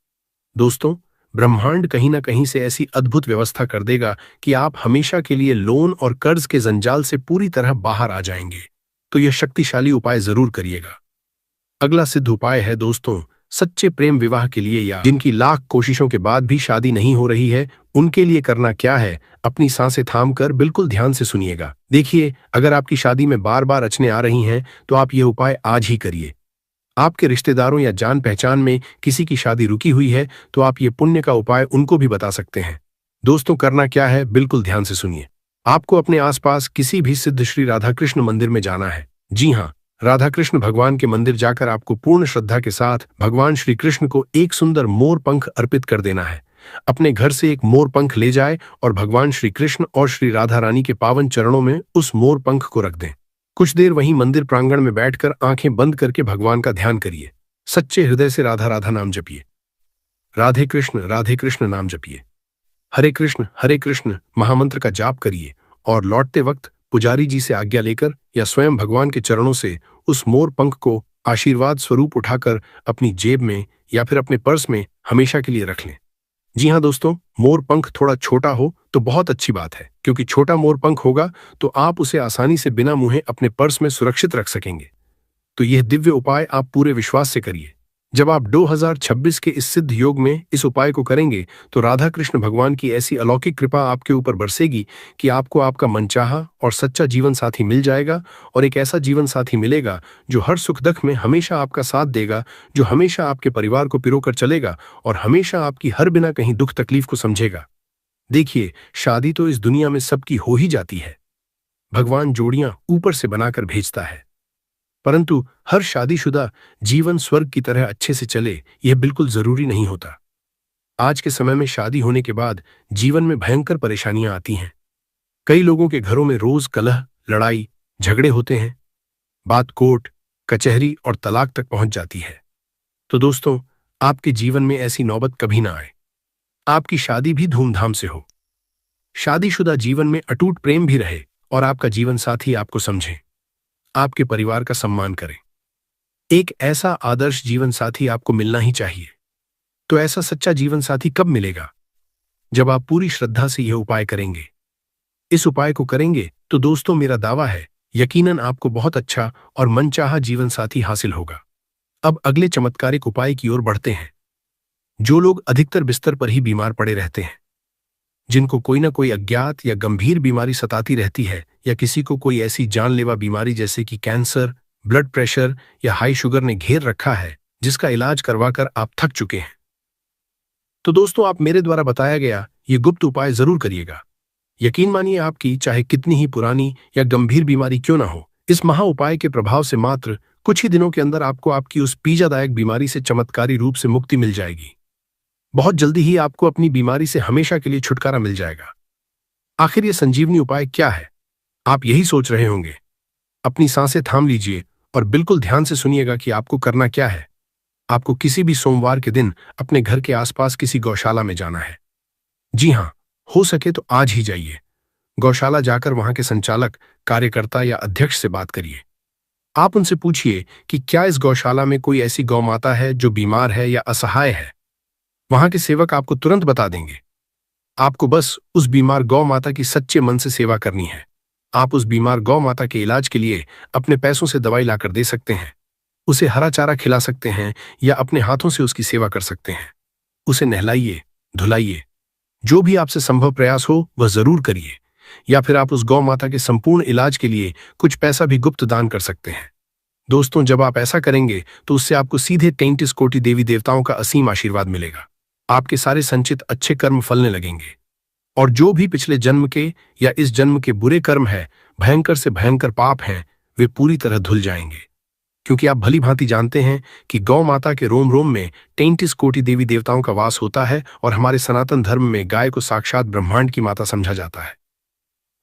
दोस्तों, ब्रह्मांड कहीं ना कहीं से ऐसी अद्भुत व्यवस्था कर देगा कि आप हमेशा के लिए लोन और कर्ज के जंजाल से पूरी तरह बाहर आ जाएंगे। तो यह शक्तिशाली उपाय जरूर करिएगा। अगला सिद्ध उपाय है दोस्तों, सच्चे प्रेम विवाह के लिए या जिनकी लाख कोशिशों के बाद भी शादी नहीं हो रही है, उनके लिए करना क्या है? अपनी सांसें थामकर बिल्कुल ध्यान से सुनिएगा। देखिए, अगर आपकी शादी में बार बार अड़चनें आ रही हैं, तो आप ये उपाय आज ही करिए। आपके रिश्तेदारों या जान पहचान में किसी की शादी रुकी हुई है, तो आप ये पुण्य का उपाय उनको भी बता सकते हैं। दोस्तों, करना क्या है? बिल्कुल ध्यान से सुनिए। आपको अपने आसपास किसी भी सिद्ध श्री राधा कृष्ण मंदिर में जाना है। जी हाँ, राधा कृष्ण भगवान के मंदिर जाकर आपको पूर्ण श्रद्धा के साथ भगवान श्री कृष्ण को एक सुंदर मोर पंख अर्पित कर देना है। अपने घर से एक मोर पंख ले जाए और भगवान श्री कृष्ण और श्री राधा रानी के पावन चरणों में उस मोर पंख को रख दें। कुछ देर वहीं मंदिर प्रांगण में बैठकर आंखें बंद करके भगवान का ध्यान करिए। सच्चे हृदय से राधा राधा नाम जपिए, राधे कृष्ण नाम जपिए, हरे कृष्ण महामंत्र का जाप करिए और लौटते वक्त पुजारी जी से आज्ञा लेकर या स्वयं भगवान के चरणों से उस मोर पंख को आशीर्वाद स्वरूप उठाकर अपनी जेब में या फिर अपने पर्स में हमेशा के लिए रख लें। जी हाँ दोस्तों, मोर पंख थोड़ा छोटा हो तो बहुत अच्छी बात है, क्योंकि छोटा मोर पंख होगा तो आप उसे आसानी से बिना मुँहे अपने पर्स में सुरक्षित रख सकेंगे। तो यह दिव्य उपाय आप पूरे विश्वास से करिए। जब आप 2026 के इस सिद्ध योग में इस उपाय को करेंगे तो राधा कृष्ण भगवान की ऐसी अलौकिक कृपा आपके ऊपर बरसेगी कि आपको आपका मनचाहा और सच्चा जीवन साथी मिल जाएगा, और एक ऐसा जीवन साथी मिलेगा जो हर सुख दुख में हमेशा आपका साथ देगा, जो हमेशा आपके परिवार को पिरोकर चलेगा और हमेशा आपकी हर बिना कहीं दुख तकलीफ को समझेगा। देखिए, शादी तो इस दुनिया में सबकी हो ही जाती है, भगवान जोड़ियां ऊपर से बनाकर भेजता है, परंतु हर शादीशुदा जीवन स्वर्ग की तरह अच्छे से चले यह बिल्कुल जरूरी नहीं होता। आज के समय में शादी होने के बाद जीवन में भयंकर परेशानियां आती हैं। कई लोगों के घरों में रोज कलह, लड़ाई, झगड़े होते हैं, बात कोर्ट, कचहरी और तलाक तक पहुंच जाती है। तो दोस्तों, आपके जीवन में ऐसी नौबत कभी ना आए। आपकी शादी भी धूमधाम से हो, शादीशुदा जीवन में अटूट प्रेम भी रहे और आपका जीवन साथी आपको समझे, आपके परिवार का सम्मान करें। एक ऐसा आदर्श जीवन साथी आपको मिलना ही चाहिए। तो ऐसा सच्चा जीवन साथी कब मिलेगा? जब आप पूरी श्रद्धा से यह उपाय करेंगे। इस उपाय को करेंगे तो दोस्तों, मेरा दावा है यकीनन आपको बहुत अच्छा और मनचाहा जीवन साथी हासिल होगा। अब अगले चमत्कारिक उपाय की ओर बढ़ते हैं। जो लोग अधिकतर बिस्तर पर ही बीमार पड़े रहते हैं, जिनको कोई ना कोई अज्ञात या गंभीर बीमारी सताती रहती है, या किसी को कोई ऐसी जानलेवा बीमारी जैसे कि कैंसर, ब्लड प्रेशर या हाई शुगर ने घेर रखा है, जिसका इलाज करवाकर आप थक चुके हैं, तो दोस्तों, आप मेरे द्वारा बताया गया ये गुप्त उपाय जरूर करिएगा। यकीन मानिए, आपकी चाहे कितनी ही पुरानी या गंभीर बीमारी क्यों ना हो, इस महा उपाय के प्रभाव से मात्र कुछ ही दिनों के अंदर आपको आपकी उस पीड़ादायक बीमारी से चमत्कारी रूप से मुक्ति मिल जाएगी। बहुत जल्दी ही आपको अपनी बीमारी से हमेशा के लिए छुटकारा मिल जाएगा। आखिर ये संजीवनी उपाय क्या है, आप यही सोच रहे होंगे। अपनी सांसें थाम लीजिए और बिल्कुल ध्यान से सुनिएगा कि आपको करना क्या है। आपको किसी भी सोमवार के दिन अपने घर के आसपास किसी गौशाला में जाना है। जी हाँ, हो सके तो आज ही जाइए। गौशाला जाकर वहां के संचालक, कार्यकर्ता या अध्यक्ष से बात करिए। आप उनसे पूछिए कि क्या इस गौशाला में कोई ऐसी गौ माता है जो बीमार है या असहाय है। वहां के सेवक आपको तुरंत बता देंगे। आपको बस उस बीमार गौ माता की सच्चे मन से सेवा करनी है। आप उस बीमार गौ माता के इलाज के लिए अपने पैसों से दवाई लाकर दे सकते हैं, उसे हरा चारा खिला सकते हैं या अपने हाथों से उसकी सेवा कर सकते हैं। उसे नहलाइए, धुलाइए, जो भी आपसे संभव प्रयास हो वह जरूर करिए। या फिर आप उस गौ माता के संपूर्ण इलाज के लिए कुछ पैसा भी गुप्त दान कर सकते हैं। दोस्तों, जब आप ऐसा करेंगे तो उससे आपको सीधे 33 कोटि देवी देवताओं का असीम आशीर्वाद मिलेगा। आपके सारे संचित अच्छे कर्म फलने लगेंगे, और जो भी पिछले जन्म के या इस जन्म के बुरे कर्म है, भयंकर से भयंकर पाप हैं, वे पूरी तरह धुल जाएंगे। क्योंकि आप भली भांति जानते हैं कि गौ माता के रोम रोम में 33 कोटि देवी देवताओं का वास होता है, और हमारे सनातन धर्म में गाय को साक्षात ब्रह्मांड की माता समझा जाता है।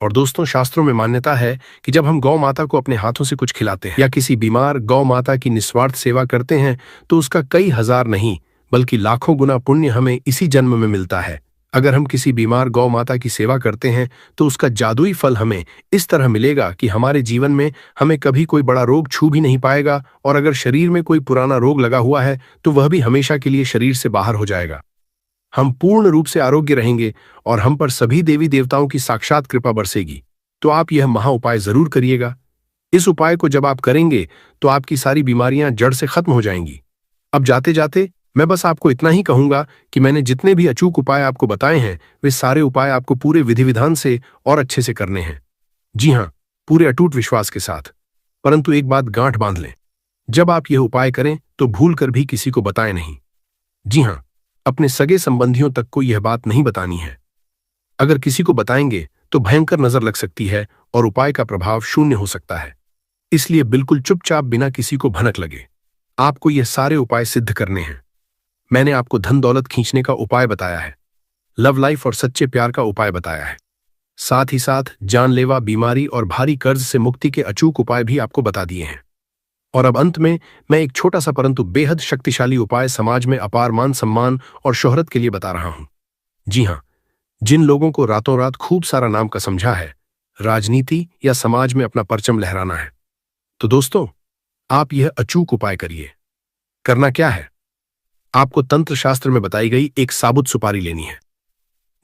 और दोस्तों, शास्त्रों में मान्यता है कि जब हम गौ माता को अपने हाथों से कुछ खिलाते हैं या किसी बीमार गौ माता की निस्वार्थ सेवा करते हैं, तो उसका कई हजार नहीं बल्कि लाखों गुना पुण्य हमें इसी जन्म में मिलता है। अगर हम किसी बीमार गौ माता की सेवा करते हैं तो उसका जादुई फल हमें इस तरह मिलेगा कि हमारे जीवन में हमें कभी कोई बड़ा रोग छू भी नहीं पाएगा, और अगर शरीर में कोई पुराना रोग लगा हुआ है तो वह भी हमेशा के लिए शरीर से बाहर हो जाएगा। हम पूर्ण रूप से आरोग्य रहेंगे और हम पर सभी देवी देवताओं की साक्षात कृपा बरसेगी। तो आप यह महा उपाय जरूर करिएगा। इस उपाय को जब आप करेंगे तो आपकी सारी बीमारियां जड़ से खत्म हो जाएंगी। अब जाते जाते मैं बस आपको इतना ही कहूंगा कि मैंने जितने भी अचूक उपाय आपको बताए हैं, वे सारे उपाय आपको पूरे विधि विधान से और अच्छे से करने हैं। जी हाँ, पूरे अटूट विश्वास के साथ। परंतु एक बात गांठ बांध लें, जब आप यह उपाय करें तो भूल कर भी किसी को बताएं नहीं। जी हाँ, अपने सगे संबंधियों तक को यह बात नहीं बतानी है। अगर किसी को बताएंगे तो भयंकर नजर लग सकती है और उपाय का प्रभाव शून्य हो सकता है। इसलिए बिल्कुल चुपचाप, बिना किसी को भनक लगे, आपको यह सारे उपाय सिद्ध करने हैं। मैंने आपको धन दौलत खींचने का उपाय बताया है, लव लाइफ और सच्चे प्यार का उपाय बताया है, साथ ही साथ जानलेवा बीमारी और भारी कर्ज से मुक्ति के अचूक उपाय भी आपको बता दिए हैं। और अब अंत में मैं एक छोटा सा परंतु बेहद शक्तिशाली उपाय समाज में अपार मान सम्मान और शोहरत के लिए बता रहा हूं। जी हां, जिन लोगों को रातों रात खूब सारा नाम का समझा है, राजनीति या समाज में अपना परचम लहराना है, तो दोस्तों आप यह अचूक उपाय करिए। करना क्या है? आपको तंत्र शास्त्र में बताई गई एक साबुत सुपारी लेनी है।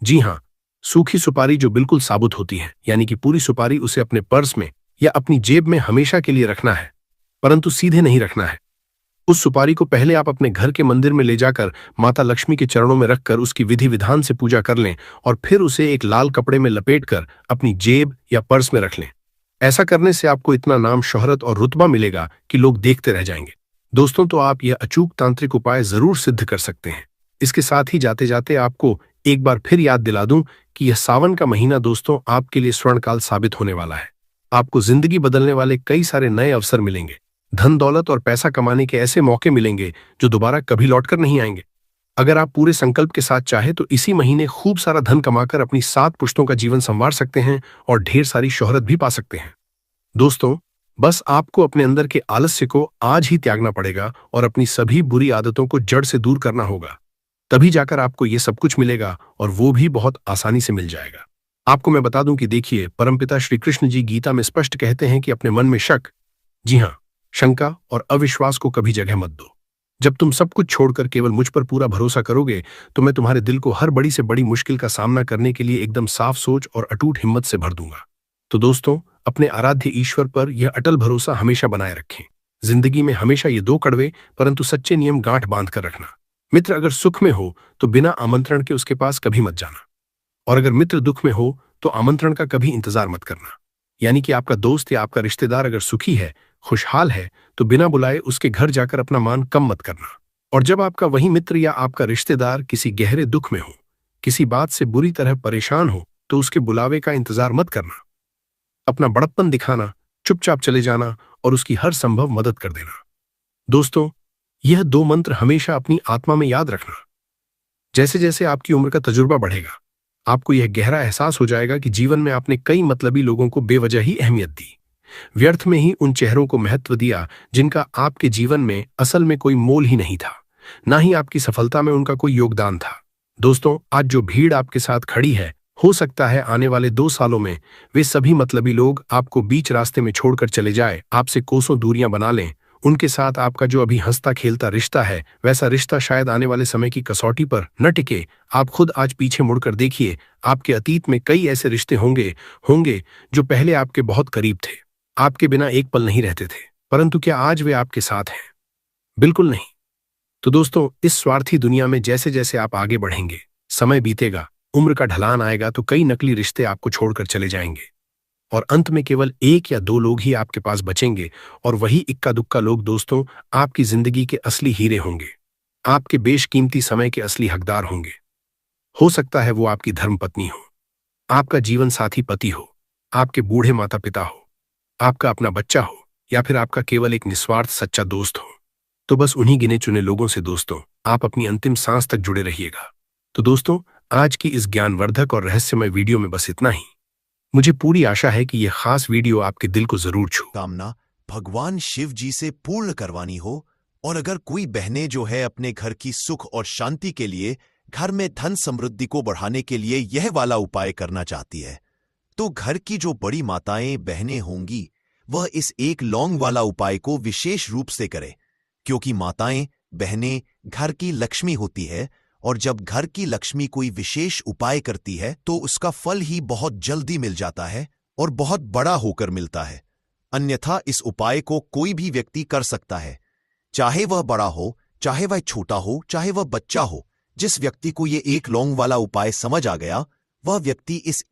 जी हां, सूखी सुपारी जो बिल्कुल साबुत होती है, यानी कि पूरी सुपारी, उसे अपने पर्स में या अपनी जेब में हमेशा के लिए रखना है, परंतु सीधे नहीं रखना है। उस सुपारी को पहले आप अपने घर के मंदिर में ले जाकर माता लक्ष्मी के चरणों में रखकर उसकी विधि विधान से पूजा कर लें और फिर उसे एक लाल कपड़े में लपेटकर अपनी जेब या पर्स में रख लें। ऐसा करने से आपको इतना नाम, शोहरत और रुतबा मिलेगा कि लोग देखते रह जाएंगे। दोस्तों, तो आप यह अचूक तांत्रिक उपाय जरूर सिद्ध कर सकते हैं। इसके साथ ही जाते जाते आपको एक बार फिर याद दिला दूं कि यह सावन का महीना दोस्तों आपके लिए स्वर्णकाल साबित होने वाला है। आपको जिंदगी बदलने वाले कई सारे नए अवसर मिलेंगे। धन दौलत और पैसा कमाने के ऐसे मौके मिलेंगे जो दोबारा कभी लौटकर नहीं आएंगे। अगर आप पूरे संकल्प के साथ चाहे तो इसी महीने खूब सारा धन कमाकर अपनी 7 पुश्तों का जीवन संवार सकते हैं और ढेर सारी शोहरत भी पा सकते हैं। दोस्तों, बस आपको अपने अंदर के आलस्य को आज ही त्यागना पड़ेगा और अपनी सभी बुरी आदतों को जड़ से दूर करना होगा। तभी जाकर आपको ये सब कुछ मिलेगा और वो भी बहुत आसानी से मिल जाएगा। आपको मैं बता दूं कि देखिए, परमपिता श्री कृष्ण जी गीता में स्पष्ट कहते हैं कि अपने मन में शक, जी हां, शंका और अविश्वास को कभी जगह मत दो। जब तुम सब कुछ छोड़कर केवल मुझ पर पूरा भरोसा करोगे तो मैं तुम्हारे दिल को हर बड़ी से बड़ी मुश्किल का सामना करने के लिए एकदम साफ सोच और अटूट हिम्मत से भर दूंगा। तो दोस्तों, अपने आराध्य ईश्वर पर यह अटल भरोसा हमेशा बनाए रखें। जिंदगी में हमेशा ये 2 कड़वे परंतु सच्चे नियम गांठ बांध कर रखना। मित्र अगर सुख में हो तो बिना आमंत्रण के उसके पास कभी मत जाना, और अगर मित्र दुख में हो तो आमंत्रण का कभी इंतजार मत करना। यानी कि आपका दोस्त या आपका रिश्तेदार अगर सुखी है, खुशहाल है, तो बिना बुलाए उसके घर जाकर अपना मान कम मत करना। और जब आपका वही मित्र या आपका रिश्तेदार किसी गहरे दुख में हो, किसी बात से बुरी तरह परेशान हो, तो उसके बुलावे का इंतजार मत करना। अपना बड़प्पन दिखाना, चुपचाप चले जाना और उसकी हर संभव मदद कर देना। दोस्तों, यह 2 मंत्र हमेशा अपनी आत्मा में याद रखना। जैसे जैसे आपकी उम्र का तजुर्बा बढ़ेगा, आपको यह गहरा एहसास हो जाएगा कि जीवन में आपने कई मतलबी लोगों को बेवजह ही अहमियत दी, व्यर्थ में ही उन चेहरों को महत्व दिया जिनका आपके जीवन में असल में कोई मोल ही नहीं था, ना ही आपकी सफलता में उनका कोई योगदान था। दोस्तों, आज जो भीड़ आपके साथ खड़ी है, हो सकता है आने वाले 2 सालों में वे सभी मतलबी लोग आपको बीच रास्ते में छोड़कर चले जाए, आपसे कोसों दूरियां बना लें। उनके साथ आपका जो अभी हंसता खेलता रिश्ता है, वैसा रिश्ता शायद आने वाले समय की कसौटी पर न टिके। आप खुद आज पीछे मुड़कर देखिए, आपके अतीत में कई ऐसे रिश्ते होंगे जो पहले आपके बहुत करीब थे, आपके बिना एक पल नहीं रहते थे, परंतु क्या आज वे आपके साथ हैं? बिल्कुल नहीं। तो दोस्तों, इस स्वार्थी दुनिया में जैसे जैसे आप आगे बढ़ेंगे, समय बीतेगा, उम्र का ढलान आएगा, तो कई नकली रिश्ते आपको छोड़कर चले जाएंगे और अंत में केवल 1 या 2 लोग ही आपके पास बचेंगे, और वही इक्का दुक्का लोग दोस्तों आपकी जिंदगी के असली हीरे होंगे, आपके बेशकीमती समय के असली हकदार होंगे। हो सकता है वो आपकी धर्मपत्नी हो, आपका जीवन साथी पति हो, आपके बूढ़े माता पिता हो, आपका अपना बच्चा हो, या फिर आपका केवल एक निस्वार्थ सच्चा दोस्त हो। तो बस उन्हीं गिने चुने लोगों से दोस्तों आप अपनी अंतिम सांस तक जुड़े रहिएगा। तो दोस्तों, आज की इस ज्ञानवर्धक और रहस्यमय वीडियो में बस इतना ही। मुझे पूरी आशा है कि यह खास वीडियो आपके दिल को जरूर छू। कामना भगवान शिव जी से पूर्ण करवानी हो, और अगर कोई बहनें जो है अपने घर की सुख और शांति के लिए, घर में धन समृद्धि को बढ़ाने के लिए यह वाला उपाय करना चाहती है, तो घर की जो बड़ी माताएं बहनें होंगी वह इस एक लौंग वाला उपाय को विशेष रूप से करें, क्योंकि माताएं बहनें घर की लक्ष्मी होती है, और जब घर की लक्ष्मी कोई विशेष उपाय करती है तो उसका फल ही बहुत जल्दी मिल जाता है और बहुत बड़ा होकर मिलता है। अन्यथा इस उपाय को कोई भी व्यक्ति कर सकता है, चाहे वह बड़ा हो, चाहे वह छोटा हो, चाहे वह बच्चा हो। जिस व्यक्ति को ये एक लौंग वाला उपाय समझ आ गया, वह व्यक्ति इस